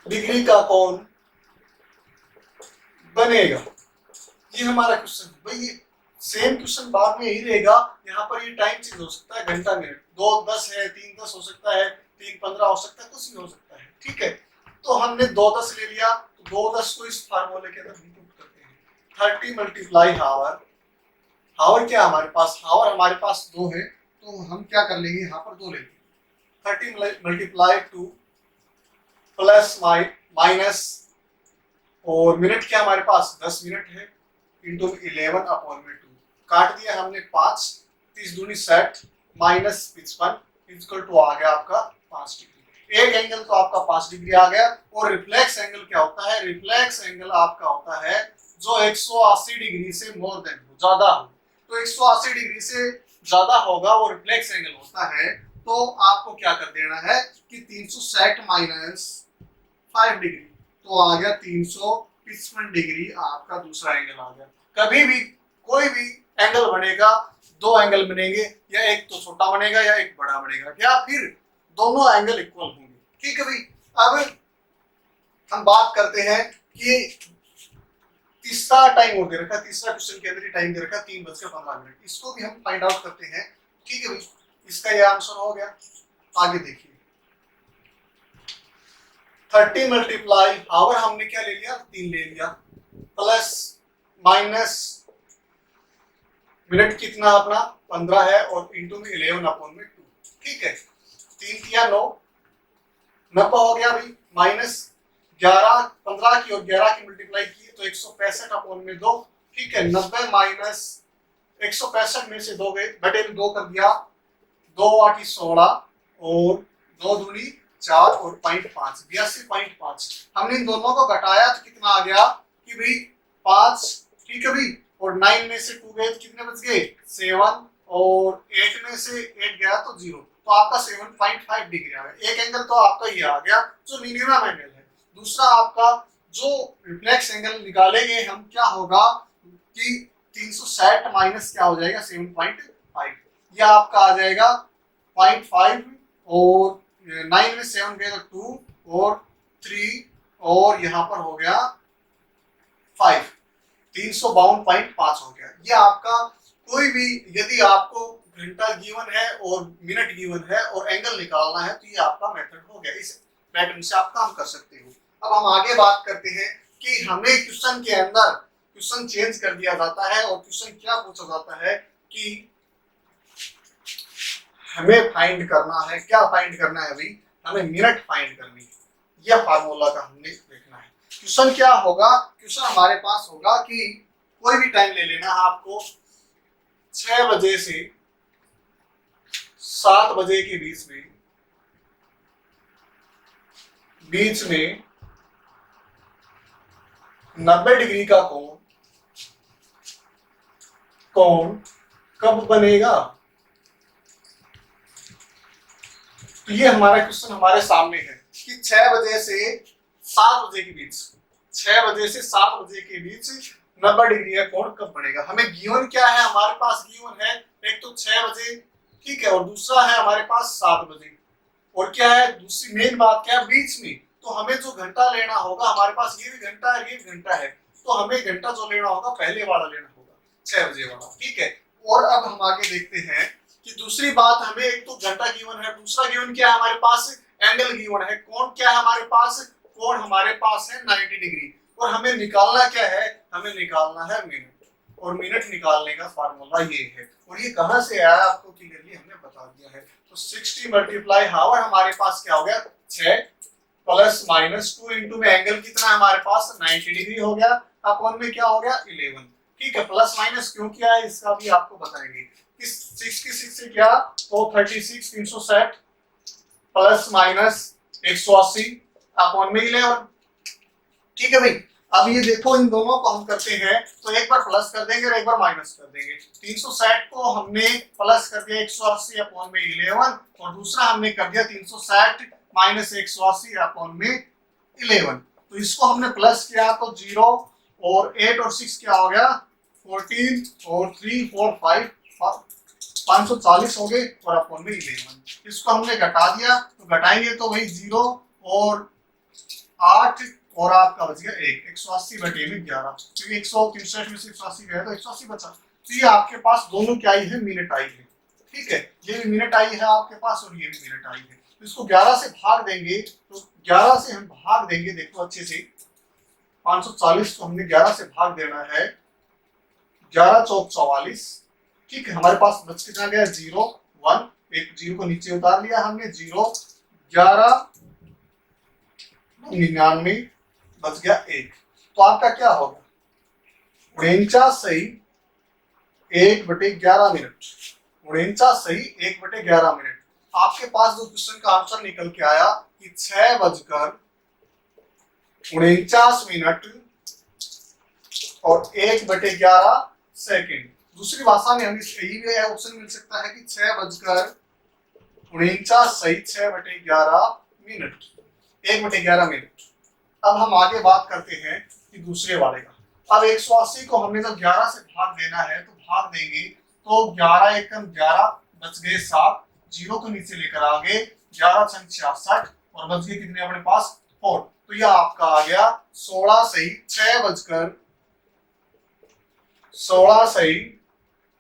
डिग्री का कोण बनेगा, ये हमारा क्वेश्चन है। भाई ये सेम क्वेश्चन बाद में ही रहेगा, यहाँ पर ये टाइम चेंज हो सकता है, घंटा मिनट 2:10 है, 3:10 हो सकता है, 3:15 हो सकता है, कुछ भी हो सकता है। ठीक है। तो हमने 2:10 ले लिया, तो 2:10 को इस फार्मूले के अंदर पुट करते हैं। 30 मल्टीप्लाई हावर, हावर क्या हमारे पास, हावर हमारे पास 2 है, तो हम क्या कर लेंगे, यहाँ पर 2 ले लेंगे। 30 मल्टीप्लाई 2 प्लस माइनस, और मिनट क्या हमारे पास 10 मिनट है, इंटू 11 अपॉन में 2 काट दिया हमने 5, 30 दूनी 60 माइनस 55 इक्वल टू आ गया आपका 5 डिग्री। एक एंगल तो आपका 5 डिग्री आ गया। और रिफ्लेक्स एंगल क्या होता है, रिफ्लेक्स एंगल आपका होता है जो 180 डिग्री से मोर देन हो, ज्यादा हो। तो 180 डिग्री से ज्यादा होगा वो रिफ्लेक्स एंगल होता है। तो आपको क्या कर देना है कि 360 माइनस 5 डिग्री, तो आ गया 355 डिग्री आपका दूसरा एंगल आ गया। कभी भी कोई भी एंगल बनेगा, 2 एंगल बनेंगे, या एक तो छोटा बनेगा या एक बड़ा बनेगा, या फिर दोनों एंगल इक्वल होंगे। ठीक है भाई। अब हम बात करते हैं कि तीसरा टाइम और दे रखा, तीसरा क्वेश्चन के अंदर ही टाइम दे रखा 3:15। इसको भी हम फाइंड आउट करते हैं। ठीक है भाई। इसका ये आंसर हो गया। आगे देखिए 30 मल्टीप्लाई हावर हमने क्या ले लिया, 3 ले लिया, प्लस माइनस मिनट कितना अपना 15 है, और इंटू में 11 अपॉन में 2। ठीक है। 3 या 9 90 हो गया भाई, माइनस 11 15 की और 11 की मल्टीप्लाई की तो 165 अपॉन में 2। ठीक है। 90 माइनस 165 में से 2 गए, बटे में 2 कर दिया, 2 8 16 और 2 दूनी 4 और 0.5 82.5। हमने इन दोनों को घटाया तो कितना आ गया कि भाई 5। ठीक है भाई। और 9 में से 2 गए तो कितने बच गए 7, और 8 में से 8 गया तो 0, तो आपका 7.5 डिग्री आ गया। एक एंगल तो आपका ये आ गया जो मिनिमम एंगल है। दूसरा आपका जो रिफ्लेक्स एंगल निकालेंगे हम, क्या होगा कि 360 माइनस क्या हो जाएगा 7.5, ये आपका आ जाएगा 0.5, और 9 में 7 गए तो 2 और 3, और यहाँ पर हो गया 5, 352.5 हो गया। ये आपका कोई भी, यदि आपको घंटा गिवन है और मिनट गिवन है और एंगल निकालना है, तो ये आपका मेथड हो गया। इस पैटर्न से आप काम कर सकते हो। अब हम आगे बात करते हैं कि हमें क्वेश्चन के अंदर क्वेश्चन चेंज कर दिया जाता है, और क्वेश्चन क्या पूछा जाता है कि हमें फाइंड करना है, क्या फाइंड करना है अभी, हमें मिनट फाइंड करनी है। यह फार्मूला का हमने देखना है। क्वेश्चन क्या होगा, क्वेश्चन हमारे पास होगा कि कोई भी टाइम ले लेना आपको, 6 बजे से 7 बजे के बीच में बीच में 90 डिग्री का कोण कब बनेगा? तो ये हमारा क्वेश्चन हमारे सामने है कि 6 बजे से 7 बजे के बीच, 6 बजे से 7 बजे के बीच 90 डिग्री का कोण कब बनेगा। हमें गिवन क्या है, हमारे पास गिवन है एक तो 6 बजे, ठीक है, और दूसरा है हमारे पास 7 बजे, और क्या है दूसरी मेन बात क्या है, बीच में। तो हमें जो घंटा लेना होगा, हमारे पास ये भी घंटा है, ये भी घंटा है, तो हमें घंटा जो लेना होगा पहले वाला लेना होगा, 6 बजे वाला, ठीक है। और अब हम आगे देखते हैं कि दूसरी बात, हमें एक तो घंटा गिवन है, दूसरा गिवन क्या है हमारे पास, एंगल गिवन है। कोण क्या है हमारे पास, कोण हमारे पास है 90 डिग्री, और हमें निकालना क्या है, हमें निकालना है मिनट, और मिनट निकालने का फार्मूला ये है, और ये कहां से आया आपको क्लियरली हमने बता दिया है। तो 60 मल्टीप्लाई हावर हमारे पास क्या हो गया, 6 प्लस माइनस 2 इंटू में एंगल कितना है हमारे पास 90 डिग्री हो गया, अपॉन में क्या हो गया 11, ठीक है। प्लस माइनस क्यों किया है इसका भी आपको बताएंगे कि 66 से क्या, तो 36 360 प्लस माइनस 180 अपॉन में 11, ठीक है भाई। अब ये देखो इन दोनों को हम करते हैं तो एक बार प्लस कर देंगे और एक बार माइनस कर देंगे। 360 को हमने प्लस कर दिया 180 अपॉन में 11, और दूसरा हमने कर दिया 360 माइनस 180 अपॉन में 11। तो इसको हमने प्लस किया तो 0 और 8 और 6 क्या हो गया 14 और 3 4 5 540 हो गए, और अपॉन में 11। इसको हमने घटा दिया तो घटाएंगे तो वही 0 और 8 और आपका बच गया 180 बटे में 11, क्योंकि 163 में से 180 गया तो 180 बचा। तो ये आपके पास दोनों क्या आई है, मिनट आई है, ठीक है। ये भी मिनट आई है आपके पास और ये भी मिनट आई है। तो इसको 11 से भाग देंगे, तो 11 से हम भाग देंगे, देखो अच्छे से 540 को हमने 11 से भाग देना है, 11 चौक 44, ठीक है। हमारे पास बच कितना गया 0 1, एक 0 को नीचे उतार लिया हमने, 0 11 99 बच गया 1। तो आपका क्या होगा 49 सही 1/11 मिनट, 49 सही 1/11 मिनट। आपके पास जो क्वेश्चन का आंसर निकल के आया कि 6:49 और 1/11 सेकंड। दूसरी भाषा में हमें यही भी ऑप्शन मिल सकता है कि 6:49 सही 6/11 मिनट, 1/11 मिनट। अब हम आगे बात करते हैं कि दूसरे वाले का। अब 180 को हमने जब 11 से भाग देना है तो भाग देंगे, तो 11 एकम 11 बच गए 7, 0 को नीचे लेकर आ गए, 11 छंग 66 और बच गए कितने अपने पास 4। तो यह आपका आ गया 16 सही 16 सही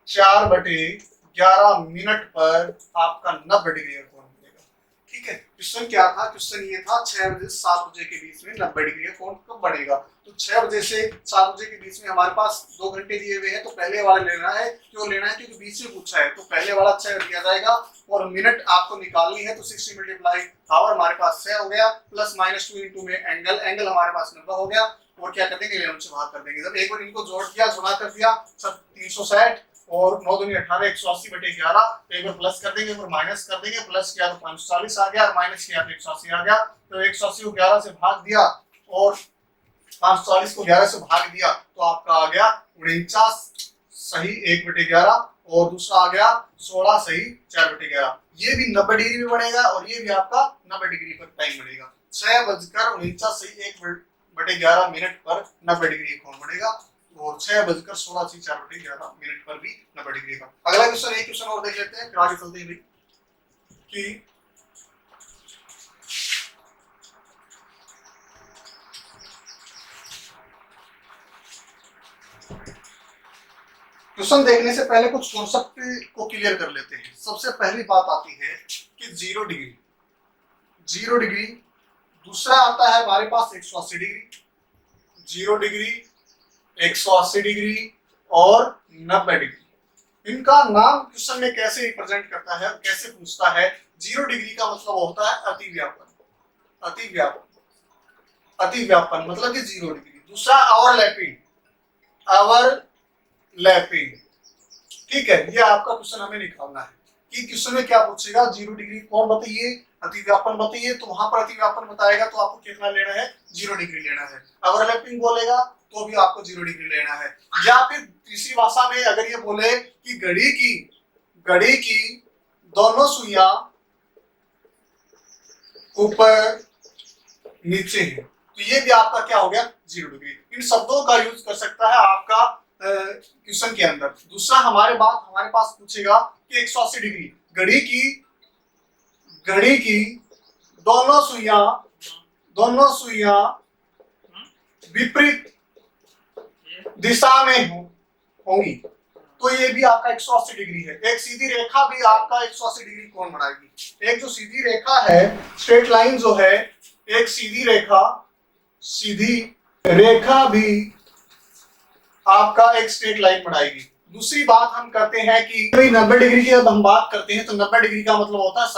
4/11 मिनट पर आपका 90 डिग्री का कोण बनेगा, ठीक है। क्वेश्चन क्या था, क्वेश्चन ये था 6 बजे से 7 बजे के बीच में 90 डिग्री का कोण कब बनेगा। तो 6 बजे से 7 बजे के बीच में हमारे पास 2 घंटे दिए हुए हैं, तो पहले वाला लेना है। क्यों लेना है, क्योंकि बीच में पूछा है, तो पहले वाला 6 दिया जाएगा, और मिनट आपको निकालनी है। तो 60 मल्टीप्लाई आवर हमारे पास 6 हो गया, प्लस माइनस 2 इंटू में एंगल, एंगल हमारे पास 90 हो गया, और क्या कर देंगे 11 से भाग कर देंगे। जब एक बार इनको जोड़ दिया, गुणा कर दिया, सब 360 और 9 दूनी 18, 180/11, एक बार प्लस कर देंगे, फिर माइनस कर देंगे, प्लस किया तो 540 आ गया, और माइनस किया तो 180 आ गया। तो 180 को 11 से भाग दिया और 540 को 11 से भाग दिया, तो आपका आ गया 49 सही 1/11, और दूसरा आ गया 16 सही 4/11। ये भी 90 डिग्री में बढ़ेगा, और ये भी आपका 90 डिग्री पर टाइम बढ़ेगा। 6:49 सही 1/11 मिनट पर 90 डिग्री कोण बढ़ेगा, और 6:16 से 4/11 मिनट पर भी 90 डिग्री का। अगला क्वेश्चन, एक क्वेश्चन और देख लेते हैं, फिर आगे चलते हैं भाई कि क्वेश्चन देखने से पहले कुछ कॉन्सेप्ट को क्लियर कर लेते हैं। सबसे पहली बात आती है कि 0 डिग्री, 0 डिग्री, दूसरा आता है हमारे पास 180 डिग्री, 0 डिग्री, 180 डिग्री और 90 डिग्री। इनका नाम क्वेश्चन में कैसे रिप्रेजेंट करता है, कैसे पूछता है। 0 डिग्री का मतलब होता है अतिव्यापन, अतिव्यापन, अतिव्यापन मतलब कि 0 डिग्री। दूसरा ओवरलैपिंग, ओवरलैपिंग, ठीक है। ये आपका क्वेश्चन हमें निकालना है कि क्वेश्चन में क्या पूछेगा, 0 डिग्री कोण बताइए, अतिव्यापन बताइए, तो वहां पर अतिव्यापन बताएगा तो आपको कितना लेना है, 0 डिग्री लेना है। ओवरलैपिंग बोलेगा तो भी आपको 0 डिग्री लेना है। या फिर तीसरी भाषा में अगर ये बोले कि घड़ी की दोनों सुइयां ऊपर नीचे है, तो ये भी आपका क्या हो गया, 0 डिग्री। इन शब्दों का यूज कर सकता है आपका क्वेश्चन के अंदर। दूसरा हमारे पास पूछेगा कि 180 डिग्री, घड़ी की दोनों सुइयां विपरीत दिशा में होंगी, तो ये भी आपका 180 डिग्री है। एक सीधी रेखा भी आपका 180 डिग्री कोण बनाएगी। एक जो सीधी रेखा है, स्ट्रेट लाइन जो है, एक सीधी रेखा भी आपका एक स्ट्रेट लाइन बनाएगी। दूसरी बात हम करते हैं कि 90 डिग्री की जब हम बात करते हैं तो 90 डिग्री का मतलब होता है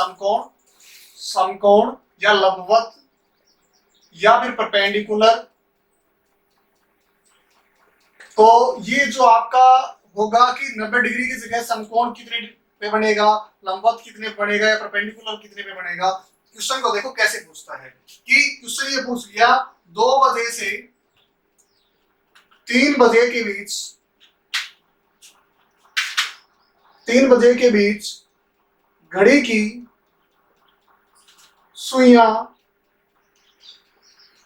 समकोण या लंबवत या फिर परपेंडिकुलर। तो ये जो आपका होगा कि 90 डिग्री की जगह समकोण कितने पे बनेगा, लंबवत कितने बनेगा या परपेंडिकुलर कितने पे बनेगा। क्वेश्चन को देखो कैसे पूछता है कि क्वेश्चन ये पूछ लिया 2 बजे से 3 बजे के बीच घड़ी की सुइयां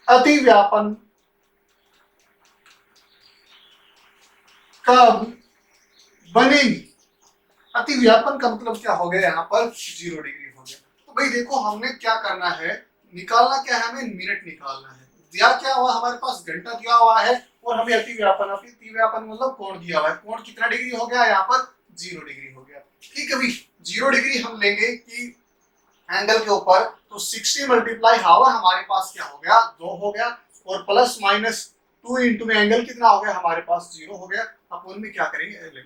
अतिव्यापन कब बनेगी। अतिव्यापन का मतलब क्या हो गया, यहाँ पर 0 डिग्री हो गया। तो भाई देखो हमने क्या करना है, निकालना क्या है, हमें मिनट निकालना है। दिया क्या हुआ हमारे पास, घंटा दिया हुआ है और हमें अतिव्यापन मतलब कोण दिया हुआ है। कोण कितना डिग्री हो गया, यहाँ पर 0 डिग्री हो गया। ठीक है भाई, 0 डिग्री हम लेंगे कि एंगल के ऊपर, तो 60 मल्टीप्लाई हावर हमारे पास क्या हो गया, 2 हो गया, और प्लस माइनस 2 इंटू में एंगल कितना हो गया हमारे पास, 0 हो गया। अपन में क्या करेंगे, 11।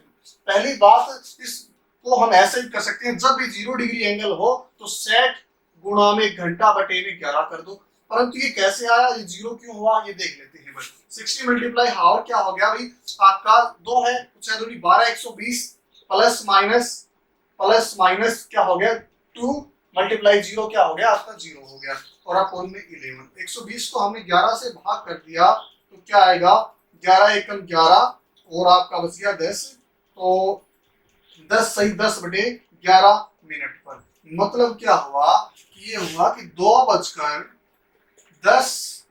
पहली बात, इसको हम ऐसे ही कर सकते हैं, जब भी 0 डिग्री एंगल हो तो 60 गुणा में घंटा बटे में 11 कर दो। परंतु ये कैसे आया, ये 0 क्यों हुआ, ये देख लेते हैं। बस 60 मल्टीप्लाई हावर क्या हो गया भाई, आपका 2 है, कुछ है 12, 120 प्लस माइनस क्या हो गया 2 मल्टीप्लाई 0 क्या हो गया आपका 0 हो गया, और आप में 11। 120 को हमने 11 से भाग कर दिया तो क्या आएगा, 11 एकम 11 और आपका बच गया 10, तो 10 सही 10 बटे 11 मिनट पर। मतलब क्या हुआ कि ये हुआ कि 2:10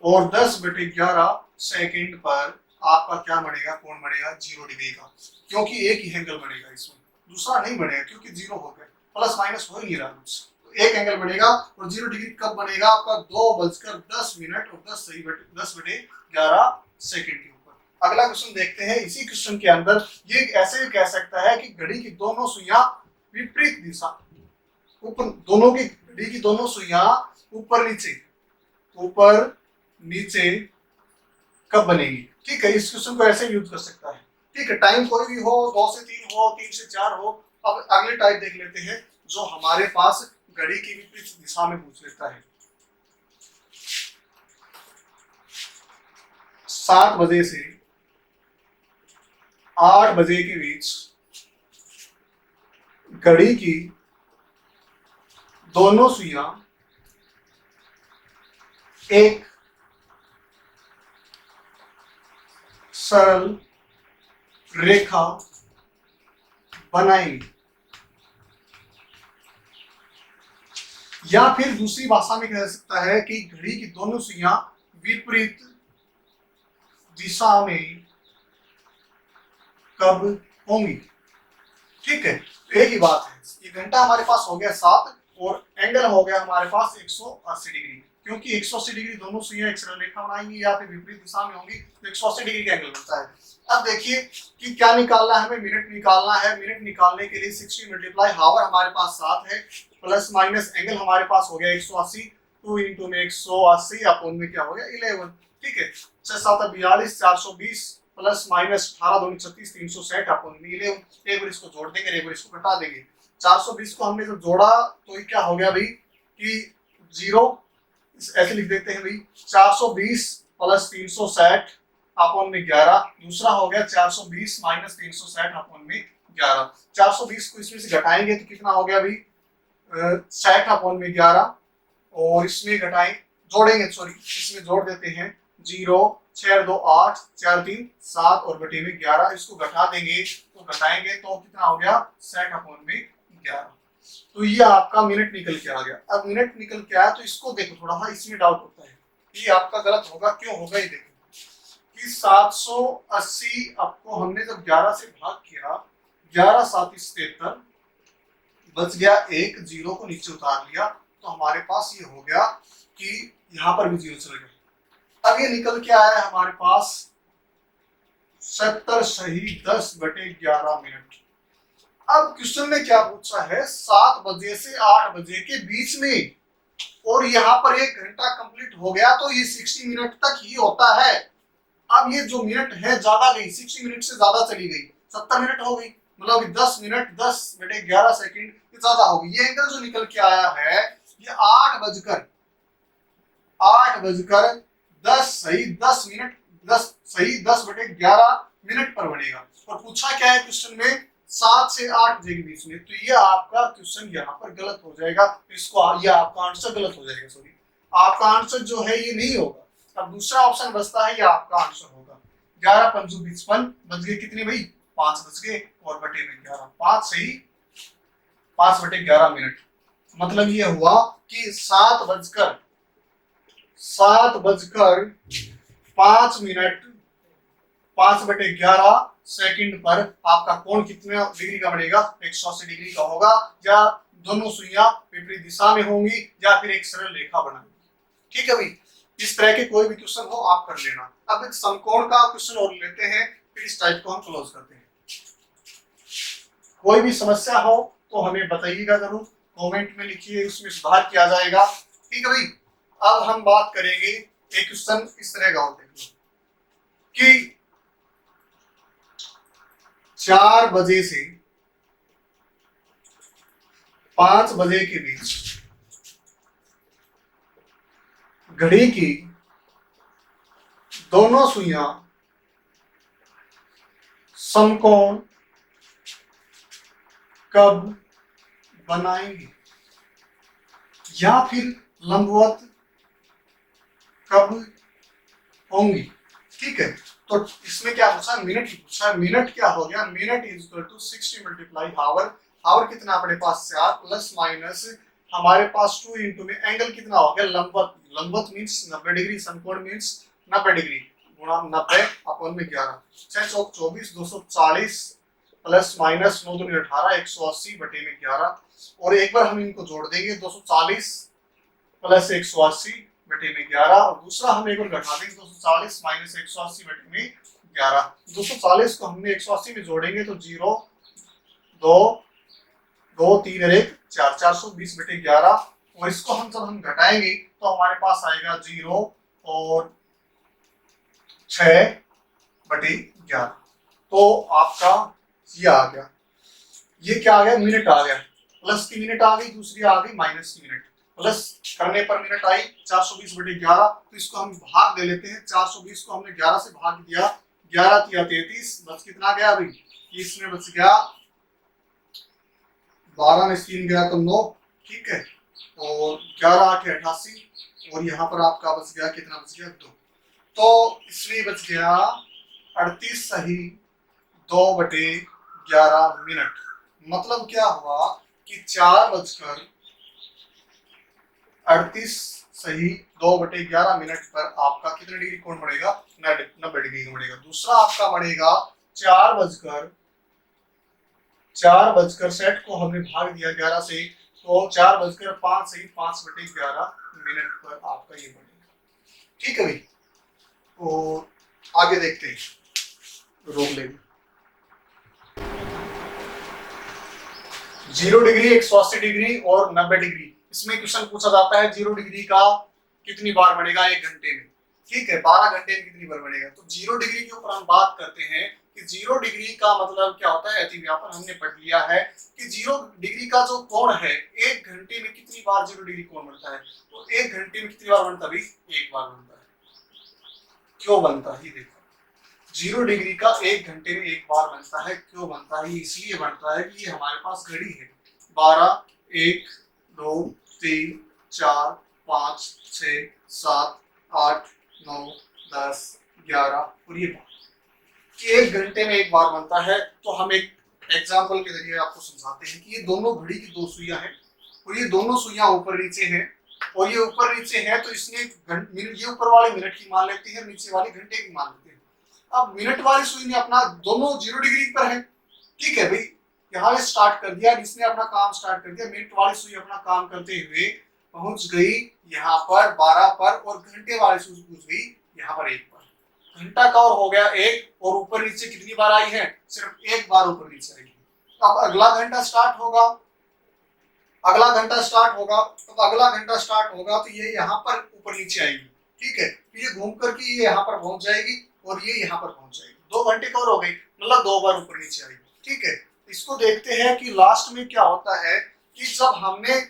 और 10 बटे 11 सेकेंड पर आपका क्या बनेगा, कोण बनेगा 0 डिग्री का, क्योंकि एक ही एंगल बनेगा इसमें, दूसरा नहीं बनेगा क्योंकि 0 हो गया, प्लस माइनस हो ही नहीं रहा कुछ। तो एक एंगल बनेगा, और 0 डिग्री कब बनेगा आपका, 2:10 और 10 बटे 11 सेकेंड के ऊपर। अगला क्वेश्चन देखते हैं। इसी क्वेश्चन के अंदर ये ऐसे भी कह सकता है कि घड़ी की दोनों सुइयां विपरीत दिशा, ऊपर दोनों की घड़ी की दोनों सुइयां ऊपर नीचे कब बनेगी। ठीक है, इस क्वेश्चन को ऐसे यूज कर सकता है। ठीक है, टाइम कोई भी हो, 2 से 3 हो, 3 से 4 हो। अब अगले टाइप देख लेते हैं जो हमारे पास घड़ी की विपरीत दिशा में पूछ लेता है। 7 बजे से 8 बजे के बीच घड़ी की दोनों सुइयां एक सरल रेखा बनाएंगे। या फिर दूसरी भाषा में कह सकता है कि घड़ी की दोनों सुइयां विपरीत दिशा में कब होंगी। ठीक है, तो एक ही बात है। ये घंटा हमारे पास हो गया 7 और एंगल हो गया हमारे पास 180 डिग्री, क्योंकि 180 डिग्री दोनों सुइयां एक सरल रेखा बनाएंगी या फिर विपरीत दिशा में होंगी, तो 180 डिग्री का एंगल बनता है। अब देखिए कि क्या निकालना है, हमें मिनट निकालना है। मिनट निकालने के लिए 60 मल्टीप्लाई हावर हमारे पास 7 है, प्लस माइनस एंगल हमारे पास हो गया 180, 2 इंटू में 180 अपन में क्या हो गया 11। ठीक है, 6 7 42, 420 प्लस माइनस 18 2 36, 360 अपन में 11। एक बार इसको जोड़ देंगे, एक बार इसको घटा देंगे। 420 को हमने जब जोड़ा तो ये क्या हो गया भाई कि 0, ऐसे लिख देते हैं भाई, 420 प्लस 360 अपॉन में 11, दूसरा हो गया 420 माइनस 360 अपॉन में 11। 420 को इसमें से घटाएंगे तो कितना हो गया अभी 60 अपॉन में 11, और इसमें घटाएं जोड़ेंगे, सॉरी इसमें जोड़ देते हैं 0 6 2 8 4 3 7 और बटे में 11, इसको घटा देंगे तो घटाएंगे तो कितना हो गया 60 अपॉन में 11। तो ये आपका मिनट निकल के आ गया। अब मिनट निकल के आया तो इसको देखो, थोड़ा सा इसमें डाउट होता है, ये आपका गलत होगा, क्यों होगा ये देखो कि 780 आपको हमने जब 11 से भाग किया, 11 7 73 बच गया 1, 0 को नीचे उतार लिया तो हमारे पास ये हो गया कि यहाँ पर भी 0 चल गया। अब ये निकल के आया है हमारे पास 70 सही 10 बटे 11 मिनट। अब क्वेश्चन में क्या पूछा है 7 बजे से 8 बजे के बीच में, और यहाँ पर 1 घंटा कंप्लीट हो गया तो ये 60 मिनट तक ही होता है। अब ये जो मिनट है ज्यादा गई, 60 मिनट से ज्यादा चली गई, 70 मिनट हो गई, मतलब 10 मिनट 10 बटे 11 सेकंड ये ज्यादा हो गई। ये एंगल जो निकल के आया है ये 8 बजकर 10 बटे 11 मिनट पर बनेगा। और पूछा क्या है क्वेश्चन में 7 से 8 बजे के बीच में, तो ये आपका क्वेश्चन यहाँ पर गलत हो जाएगा, इसको ये आपका आंसर गलत हो जाएगा, सॉरी आपका आंसर जो है ये नहीं होगा। अब दूसरा ऑप्शन बचता है, ये आपका आंसर होगा 11 पंजू 55 बच गए कितने भाई 5 बच गए और बटे में 11, 5 सही 5 बटे 11 मिनट। मतलब ये हुआ कि 7 बजकर 5 मिनट 5 बटे 11 सेकंड पर आपका कोण कितने डिग्री का बनेगा 180 डिग्री का होगा, या दोनों सुइयां विपरीत दिशा में होंगी या फिर एक सरल रेखा बनाएंगी। ठीक है भाई, इस तरह के कोई भी क्वेश्चन हो आप कर लेना। अब एक समकोण का क्वेश्चन और लेते हैं, फिर इस टाइप को हम क्लोज करते हैं। कोई भी समस्या हो तो हमें बताइएगा जरूर, कमेंट में लिखिए, उसमें सुधार किया जाएगा। ठीक है भाई, अब हम बात करेंगे एक क्वेश्चन इस तरह का होता है कि 4 बजे से 5 बजे के बीच घड़ी की दोनों सुइयां समकोण कब बनाएंगे, या फिर लंबवत कब होंगी। ठीक है, तो इसमें क्या पूछा मिनट ही पूछा। मिनट क्या हो गया, minute is equal to 60 multiply hour. Hour कितना अपने पास 4 प्लस माइनस हमारे पास 2 इंटू में एंगल कितना हो गया लंबवत, लंबवत मींस 90 डिग्री, समकोण मींस 90 डिग्री गुणा 90 अपॉन में 11, 6 चौक 24 240 प्लस माइनस 9 दूनी 18 180 बटे में 11। और एक बार हम इनको जोड़ देंगे 240 प्लस 180 बटे में 11, और दूसरा हम एक बार घटा देंगे 240 माइनस 180 बटे में 11। 240 को हमने 180 में जोड़ेंगे तो 0 2 2 3 और 1 4 420 बटे 11, और इसको हम जब हम घटाएंगे तो हमारे पास आएगा 0 और 6 बटे 11। तो आपका ये आ गया, ये क्या आ गया मिनट आ गया, प्लस की मिनट आ गई, दूसरी आ गई माइनस की मिनट। प्लस करने पर मिनट आई 420 बटे 11, तो इसको हम भाग दे लेते हैं। 420 को हमने 11 से भाग दिया, 11 तिया 33, बच कितना गया अभी, इसमें बच गया 12 में 3 गया तो 9। ठीक है, और 11 8 88, और यहाँ पर आपका बच गया कितना बच गया 2, तो इसमें बच गया 38 सही 2 बटे 11 मिनट। मतलब क्या हुआ कि 4:38 सही 2 बटे 11 मिनट पर आपका कितने डिग्री कोण बढ़ेगा 90 डिग्री का बढ़ेगा। दूसरा आपका बढ़ेगा 4 बजकर सेट को हमने भाग दिया 11 से, तो 4:05 सही 5 बटे 11 मिनट पर आपका ये बढ़ेगा। ठीक है भाई, तो आगे देखते हैं, रोक लेंगे। 0 डिग्री 180 डिग्री और 90 डिग्री, इसमें क्वेश्चन पूछा जाता है 0 डिग्री का कितनी बार बढ़ेगा 1 घंटे में। ठीक है, 12 घंटे में कितनी बार बढ़ेगा। तो 0 डिग्री के ऊपर हम बात करते हैं कि 0 डिग्री का मतलब क्या होता है, अतिव्यापन हमने पढ़ लिया है कि 0 डिग्री का जो कोण है 1 घंटे में कितनी बार 0 डिग्री कोण बनता है। तो 1 घंटे में कितनी बार बनता है भाई, 1 बार बनता है। क्यों बनता है देखो, 0 डिग्री का 1 घंटे में एक बार बनता है। क्यों बनता है? ये इसलिए बनता है कि ये हमारे पास घड़ी है। 12, 1, 2, 3, 4, 5, 6, 7, 8, 9, 10, 11 और ये कि 1 घंटे में एक बार बनता है। तो हम एक एग्जाम्पल के जरिए आपको समझाते हैं कि ये दोनों घड़ी की दो सुइयां हैं और ये दोनों सुइयां ऊपर नीचे हैं और ये ऊपर नीचे है तो इसने ये ऊपर वाले मिनट की मान लेती है, नीचे वाली घंटे की मान लेते हैं। अब मिनट वाली सुई ने अपना दोनों 0 डिग्री पर है, ठीक है भाई, यहाँ से स्टार्ट कर दिया, इसने अपना काम स्टार्ट कर दिया। मिनट वाली सुई अपना काम करते हुए पहुंच गई यहाँ पर 12 पर और घंटे वाली सुई पहुंच गई यहाँ पर 1 पर। घंटा कवर हो गया 1 और ऊपर नीचे कितनी बार आई है? सिर्फ 1 बार ऊपर नीचे आई है। अब अगला घंटा स्टार्ट होगा, अगला घंटा स्टार्ट होगा, तो अगला घंटा स्टार्ट होगा तो ये यहाँ पर ऊपर नीचे आएगी, ठीक है, फिर ये घूम करके ये यहाँ पर पहुंच जाएगी और ये यहाँ पर पहुंच जाएगी। 2 घंटे कवर हो गई, मतलब 2 बार ऊपर नीचे आएगी, ठीक है। इसको देखते हैं कि लास्ट में क्या होता है कि जब हमने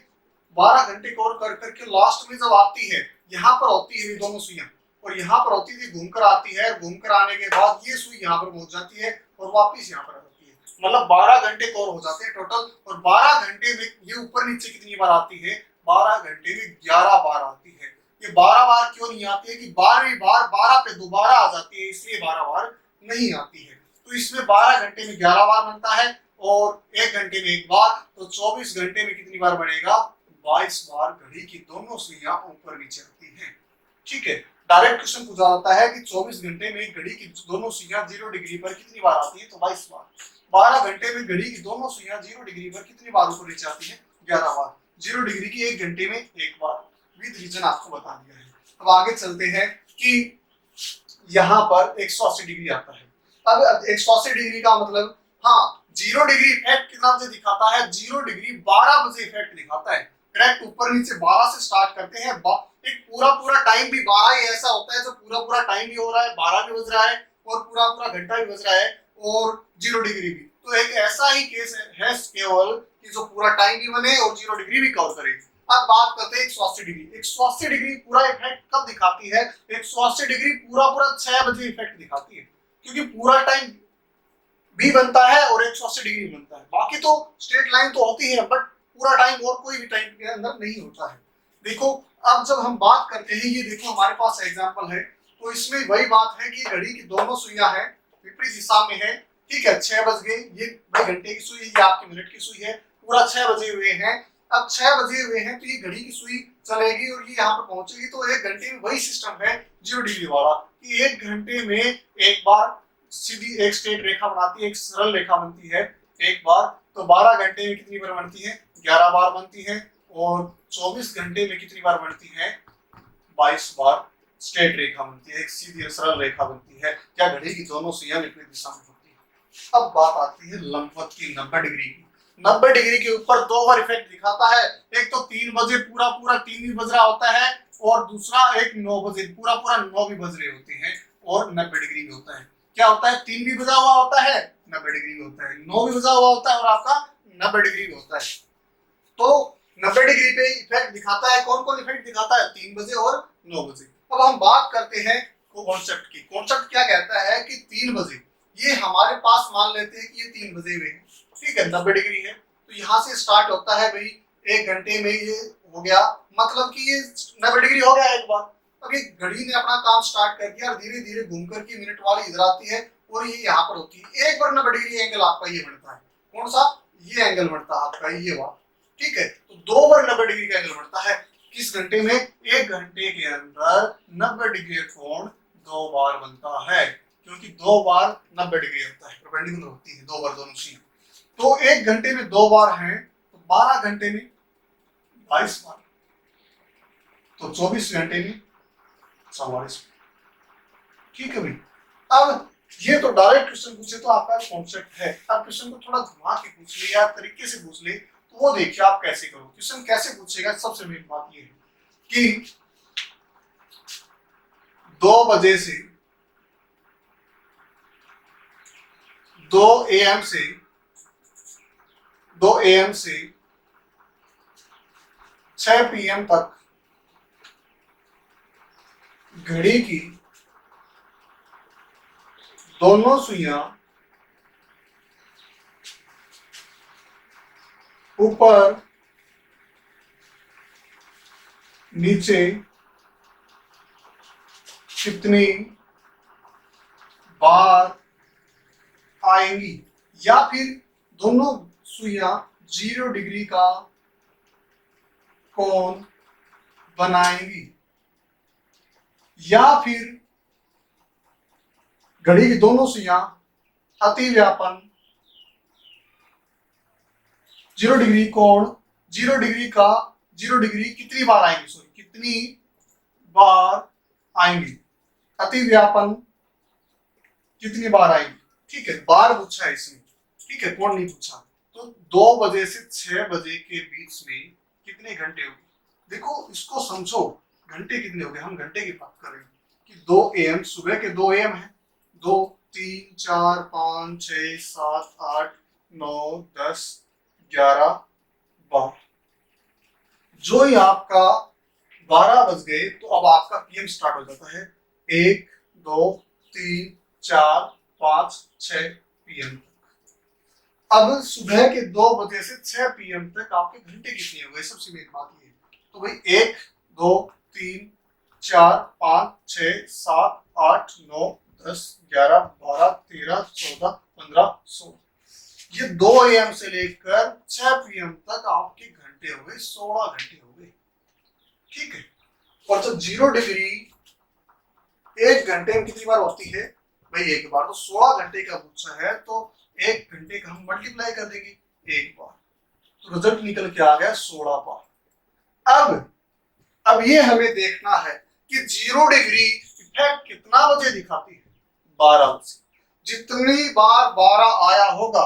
12 घंटे कवर कर करके लास्ट में जब आती है, यहाँ पर होती है ये दोनों सुइयां और यहाँ पर होती है, घूमकर आती है, घूमकर आने के बाद ये सुई यहाँ पर पहुंच जाती है और वापिस यहाँ पर आती है, मतलब 12 घंटे कवर हो जाते हैं टोटल। और 12 घंटे में ये ऊपर नीचे कितनी बार आती है? 12 घंटे में 11 बार आती है। ये 12 बार क्यों नहीं आती है कि 12वीं बार 12 पे दोबारा आ जाती है, इसलिए 12 बार नहीं आती है। तो इसमें 12 घंटे में 11 बार बनता है और 1 घंटे में एक बार, तो 24 घंटे में कितनी बार बनेगा? 22 बार घड़ी की दोनों सुइयां ऊपर नीचे आती हैं, ठीक है। डायरेक्ट क्वेश्चन पूछा जाता है कि 24 घंटे में घड़ी की दोनों सुइयां 0 डिग्री पर कितनी बार आती है? तो 22 बार। 12 घंटे में घड़ी की दोनों सुइयां 0 डिग्री पर कितनी बार ऊपर नीचे आती है? 11 बार। 0 डिग्री की 1 घंटे में एक बार, विद रीजन आपको बता दिया है। अब आगे चलते हैं कि यहाँ पर 180 डिग्री आता है। अब 180 डिग्री का मतलब, हाँ, 0 डिग्री इफेक्ट कितना बजे दिखाता है? 0 डिग्री 12 बजे इफेक्ट दिखाता है। करेक्ट, ऊपर नीचे 12 से स्टार्ट करते हैं, एक पूरा टाइम भी 12 ही ऐसा होता है जो पूरा टाइम भी हो रहा है, 12 भी बज रहा है और पूरा घंटा भी बज रहा है और 0 डिग्री भी। तो एक ऐसा ही केस है केवल कि जो पूरा टाइम भी बने और 0 डिग्री भी कवर करे। अब बात करते हैं 180 डिग्री। 180 डिग्री पूरा इफेक्ट कब दिखाती है? 180 डिग्री पूरा 6 बजे इफेक्ट दिखाती है, क्योंकि पूरा टाइम भी बनता है और 180 डिग्री बनता है। बाकी तो स्ट्रेट लाइन तो होती है, बट पूरा टाइम और कोई भी टाइम के अंदर नहीं होता है। देखो, अब जब हम बात करते हैं, ये देखो हमारे पास एग्जांपल है, तो इसमें वही बात है कि घड़ी की दोनों सुइयां हैं, विपरीत दिशा में है, ठीक है। 6 बज गए, ये घंटे की सुई, ये आपकी मिनट की सुई है, पूरा 6 बजे हुए हैं। अब 6 बजे हुए हैं तो ये घड़ी की सुई चलेगी और ये यहाँ पर पहुंचेगी, तो 1 घंटे में वही सिस्टम है 0 डिग्री वाला कि 1 घंटे में एक बार सीधी एक स्ट्रेट रेखा बनाती है, एक सरल रेखा बनती है एक बार। तो 12 घंटे में कितनी बार बनती है? 11 बार बनती है। और 24 घंटे में कितनी बार बनती है? 22 बार स्ट्रेट रेखा बनती है, एक सीधी सरल रेखा बनती है। क्या घड़ी की दोनों सुइयां विपरीत दिशा में होती है। अब बात आती है लंबवत की, 90 डिग्री की। 90 डिग्री के ऊपर 2 बार इफेक्ट दिखाता है। एक तो 3 बजे पूरा 3 भी बज रहा होता है और दूसरा एक 9 बजे पूरा 9 भी बज रहे होते हैं और 90 डिग्री भी होता है। क्या होता है? 3 भी बजा हुआ होता है, 90 डिग्री भी होता है, 9 भी बजा हुआ होता है और आपका 90 डिग्री भी होता है। तो 90 डिग्री पे इफेक्ट दिखाता है, कौन कौन इफेक्ट दिखाता है? 3 बजे और 9 बजे। अब हम बात करते हैं कॉन्सेप्ट की। कॉन्सेप्ट क्या कहता है कि 3 बजे ये हमारे पास मान लेते हैं कि ये 3 बजे हुए हैं, ठीक है, 90 डिग्री है, तो यहाँ से स्टार्ट होता है भाई, 1 घंटे में ये हो गया, मतलब कि ये 90 डिग्री हो गया एक बार। अब ये घड़ी ने अपना काम स्टार्ट कर दिया और धीरे धीरे घूम करके मिनट वाली इधर आती है और ये यहाँ पर होती है। एक बार 90 डिग्री एंगल आपका ये बनता है, कौन सा? ये एंगल बनता है आपका ये वाला, ठीक है। तो 2 बार 90 डिग्री का एंगल बनता है किस घंटे में? 1 घंटे के अंदर 90 डिग्री कोण 2 बार बनता है, क्योंकि 2 बार 90 डिग्री होता है, परपेंडिकुलर होती है 2 बार दोनों चीज। तो 1 घंटे में 2 बार हैं, तो 12 घंटे में 22 बार, तो 24 घंटे में 44, ठीक है भाई। अब ये तो डायरेक्ट क्वेश्चन पूछे तो आपका कॉन्सेप्ट है। अब क्वेश्चन को थोड़ा घुमा के पूछ ले या तरीके से पूछ ले तो वो देखिए आप कैसे करो। क्वेश्चन कैसे पूछेगा? सबसे मेन बात ये है कि 2 बजे से 2 AM से 2 AM से 6 PM तक घड़ी की दोनों सुइयां ऊपर नीचे कितनी बार आएंगी, या फिर दोनों सुइयां 0 डिग्री का कोण बनाएंगी, या फिर घड़ी की दोनों सुइयां अतिव्यापन 0 डिग्री कोण 0 डिग्री कितनी बार आएंगी, सॉरी कितनी बार आएंगी, अतिव्यापन कितनी बार आएंगी। ठीक है, बार पूछा है इसमें, ठीक है, कोण नहीं पूछा। तो 2 बजे से 6 बजे के बीच में कितने घंटे होंगे, देखो इसको समझो, घंटे कितने हो गए, हम घंटे की बात कर रहे हैं कि 2 AM, सुबह के 2 AM है, 2 3 4 5 6 7 8 9 10 11 12, जो ही आपका 12 बज गए तो अब आपका PM स्टार्ट हो जाता है, 1 2 3 4 5 6 PM तक। अब सुबह के 2 बजे से 6 PM तक आपके घंटे कितने हो गए, सबसे मेन बात ये। तो भाई 1 2 3 4 5 6 7 8 9 10 11 12 13 14 15 16, ये 2 AM से लेकर 6 PM तक आपके घंटे हो गए, 16 घंटे हो गए। ठीक है, और जब 0 डिग्री 1 घंटे में कितनी बार होती है भाई, एक बार, तो 16 घंटे का पूछा है तो 1 घंटे का हम मल्टीप्लाई कर देंगे एक बार, तो रिजल्ट निकल के आ गया 16 बार। अब ये हमें देखना है कि 0 डिग्री इफेक्ट कितना बजे दिखाती है, 12 बजे। जितनी बार 12 आया होगा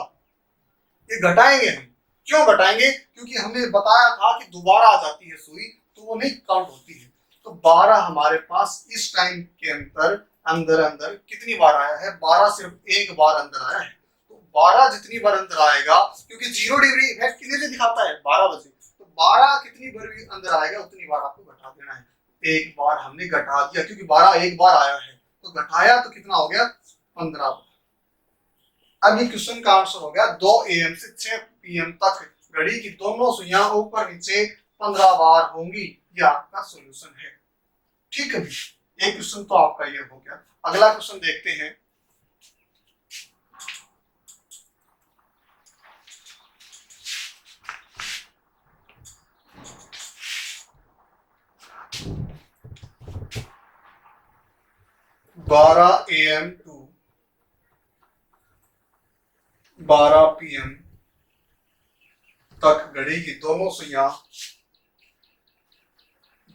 ये घटाएंगे हम, क्यों घटाएंगे, क्योंकि हमने बताया था कि दोबारा आ जाती है सुई तो वो नहीं काउंट होती है। तो 12 हमारे पास इस टाइम के अंदर अंदर कितनी बार आया है, 12 सिर्फ एक बार अंदर आया है, तो 12 जितनी बार अंदर आएगा, क्योंकि 0 डिग्री इफेक्ट कितने से दिखाता है, 12 बजे, तो 12 कितनी बार भी अंदर आएगा उतनी बार आपको घटा देना है। एक बार हमने घटा दिया, क्योंकि 12 एक बार आया है तो घटाया तो कितना हो गया, 15 बार। अब ये क्वेश्चन का आंसर हो गया 2 AM से 6 PM तक घड़ी की दोनों सुइयां ऊपर नीचे 15 बार होंगी, ये आपका सॉल्यूशन है। ठीक है, एक क्वेश्चन तो आपका ये हो गया। अगला क्वेश्चन देखते हैं, बारह AM टू 12 PM तक घड़ी की दोनों सुइयां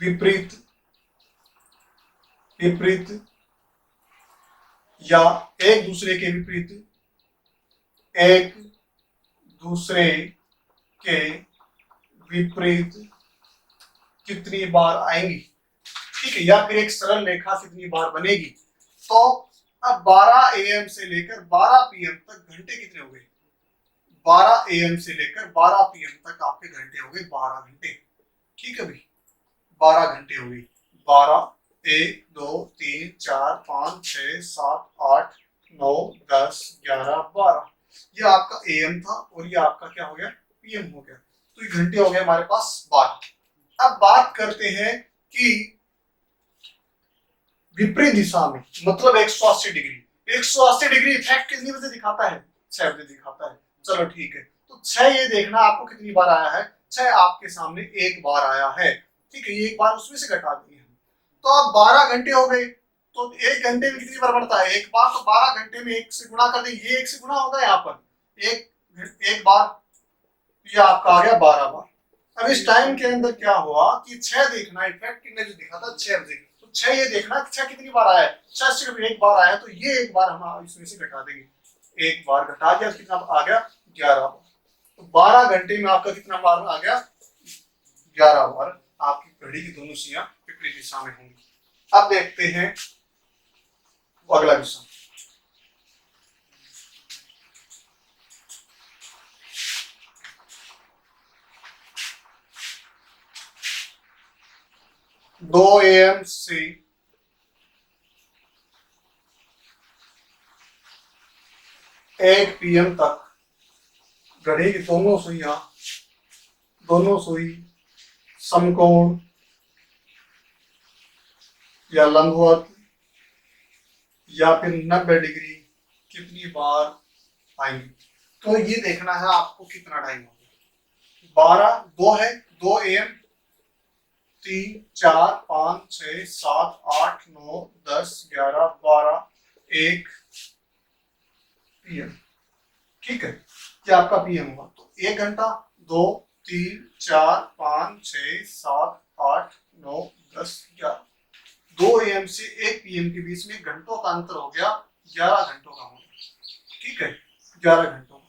विपरीत विपरीत या एक दूसरे के विपरीत एक दूसरे के विपरीत कितनी बार आएंगी। ठीक है, या फिर एक सरल रेखा कितनी बार बनेगी। तो अब 12 AM से लेकर 12 PM तक घंटे कितने हो गए, 12 AM से लेकर 12 PM तक आपके घंटे हो गए 12 घंटे। ठीक है भाई, 12 घंटे हो गई, 12 1 2 3 4 5 6 7 8 9 10 11 12, ये आपका AM था और ये आपका क्या हो गया, PM हो गया। तो ये घंटे हो गए हमारे पास 12। अब बात करते हैं कि विपरीत दिशा में, मतलब 180 डिग्री, 180 डिग्री इफेक्ट कितनी बजे दिखाता है, 6 बजे दिखाता है। चलो ठीक है, तो 6 ये देखना आपको कितनी बार आया है, 6 आपके सामने एक बार आया है। ठीक है, ये एक बार उसमें से घटा दिए हम, तो अब 12 घंटे हो गए, तो एक घंटे में कितनी बार बढ़ता है, एक बार, तो 12 घंटे में 1 से गुणा कर देंगे, ये 1 से गुणा होगा यहाँ पर एक बार, ये आपका आ गया 12 बार। अब इस टाइम के अंदर क्या हुआ कि 6 देखना इफेक्ट कितने बजे दिखा था, 6 बजे, तो 6 ये देखना 6 कितनी बार आया है, 6 सिर्फ एक बार आया, तो ये एक बार हम इसमें से घटा देंगे, एक बार घटा दिया, कितना आ गया 11 बार। तो 12 घंटे में आपका कितना बार आ गया, 11 बार आपकी घड़ी की दोनों सुइयां विपरीत दिशा में होंगी। अब देखते हैं अगला क्वेश्चन, दो AM से 1 PM तक घड़ी की दोनों सुई समकोण या लंबवत या फिर 90 डिग्री कितनी बार आएंगी। तो ये देखना है आपको कितना टाइम होगा। 12 2 है, 2 AM, 3 4 5 6 7 8 9 10 11 12 1 PM। ठीक है, क्या आपका PM होगा। तो 1 घंटा, 2 3 4 5 6 7 8 9 10 11, 2 AM से 1 PM के बीच में घंटों का अंतर हो गया, 11 घंटों का होगा। ठीक है, 11 घंटों का।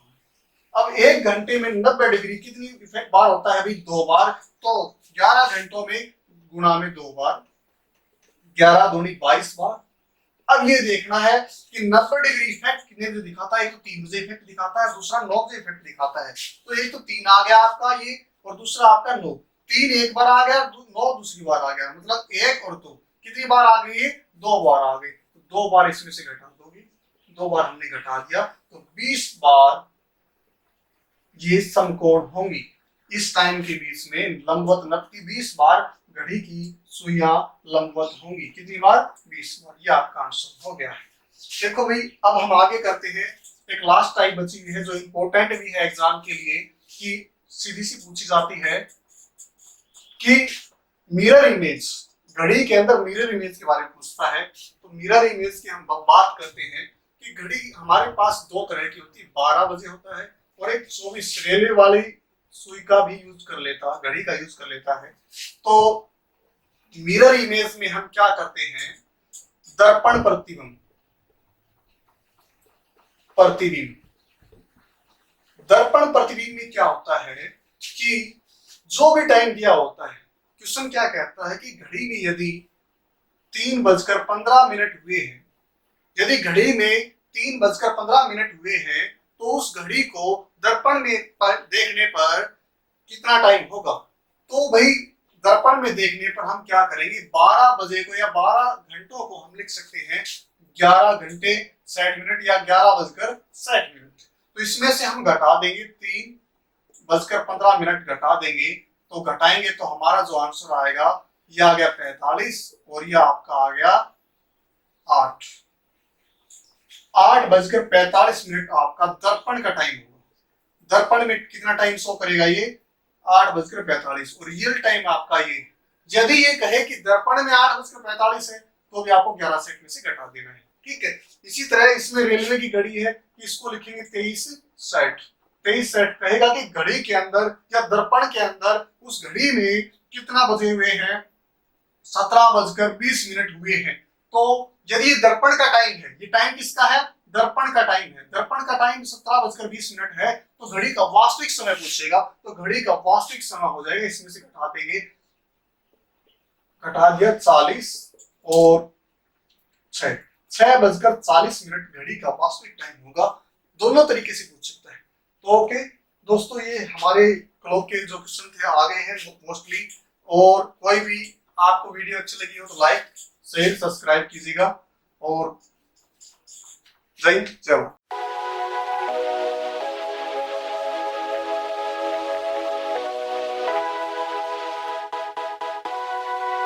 अब 1 घंटे में 90 डिग्री कितनी इफेक्ट बार होता है भाई? 2 बार। तो 11 घंटों में गुणा में 2 बार, 11 दूनी 22 बार। अब ये देखना है कि 90 डिग्री इफेक्ट कितने बजे दिखाता है। एक तो 3 बजे इफेक्ट दिखाता है, दूसरा 9 बजे इफेक्ट दिखाता है। तो एक तो 3 आ गया आपका ये, और दूसरा आपका 9। 3 एक बार आ गया, 9 दूसरी बार आ गया, मतलब 1 और 2 कितनी बार आ गई? 2 बार आ गई। तो 2 बार इसमें से घटा दोगे, 2 बार हमने घटा दिया, तो 20 बार ये समकोण होंगी। इस टाइम के बीच में लंबवत नपटी 20 बार घड़ी की सुइयां लंबवत होंगी। कितनी बार? 20 बार। ये आपका आंसर हो गया है। देखो भाई, अब हम आगे करते हैं। एक लास्ट टाइप बची हुई है जो इंपॉर्टेंट भी है एग्जाम के लिए, कि सीधी सी पूछी जाती है कि मिरर इमेज, घड़ी के अंदर मिरर इमेज के बारे में पूछता है। तो मिरर इमेज की हम बात करते हैं कि घड़ी हमारे पास 2 तरह की होती है, 12 बजे होता है और एक 24 रेलवे वाली सुई का भी यूज कर लेता, घड़ी का यूज कर लेता है। तो मिरर इमेज में हम क्या करते हैं? दर्पण प्रतिबिंब, दर्पण प्रतिबिंब में क्या होता है कि जो भी टाइम दिया होता है, क्वेश्चन क्या कहता है कि घड़ी में यदि 3:15 हुए हैं, यदि घड़ी में 3:15 हुए हैं, तो उस घड़ी को दर्पण में देखने पर कितना टाइम होगा? तो भाई दर्पण में देखने पर हम क्या करेंगे? 12 बजे को या 12 घंटों को हम लिख सकते हैं 11 घंटे 60 मिनट या 11:60। तो इसमें से हम घटा देंगे 3:15 घटा देंगे, तो घटाएंगे तो हमारा जो आंसर आएगा ये आ गया 45 और ये आपका आ गया 8। 8:45 आपका दर्पण का टाइम होगा। दर्पण में कितना टाइम शो करेगा? ये 8:45। और रियल टाइम आपका ये, यदि ये कहे कि दर्पण में 8:45 है, तो भी आपको 11 सेट में से घटा देना है। ठीक है, इसी तरह इसमें रेलवे की घड़ी है, इसको लिखेंगे 23 सेट। 23 सेट कहेगा कि घड़ी के अंदर या दर्पण के अंदर उस घड़ी में कितना बजे हुए हैं? 17:20 हुए हैं। तो यदि ये दर्पण का टाइम है, ये टाइम किसका है? दर्पण का टाइम है। दर्पण का टाइम 17:20 है, तो घड़ी का वास्तविक समय पूछेगा, तो घड़ी का वास्तविक समय हो जाएगा, इसमें से घटा देंगे, घटा दिया 40 और 6:40 घड़ी का वास्तविक टाइम होगा। दोनों तरीके से पूछ सकता है। तो ओके दोस्तों, ये हमारे क्लॉक के जो क्वेश्चन थे आ गए हैं मोस्टली। और कोई भी आपको वीडियो अच्छी लगी हो तो लाइक शेयर सब्सक्राइब कीजिएगा। और जय हिंद, जय भारत।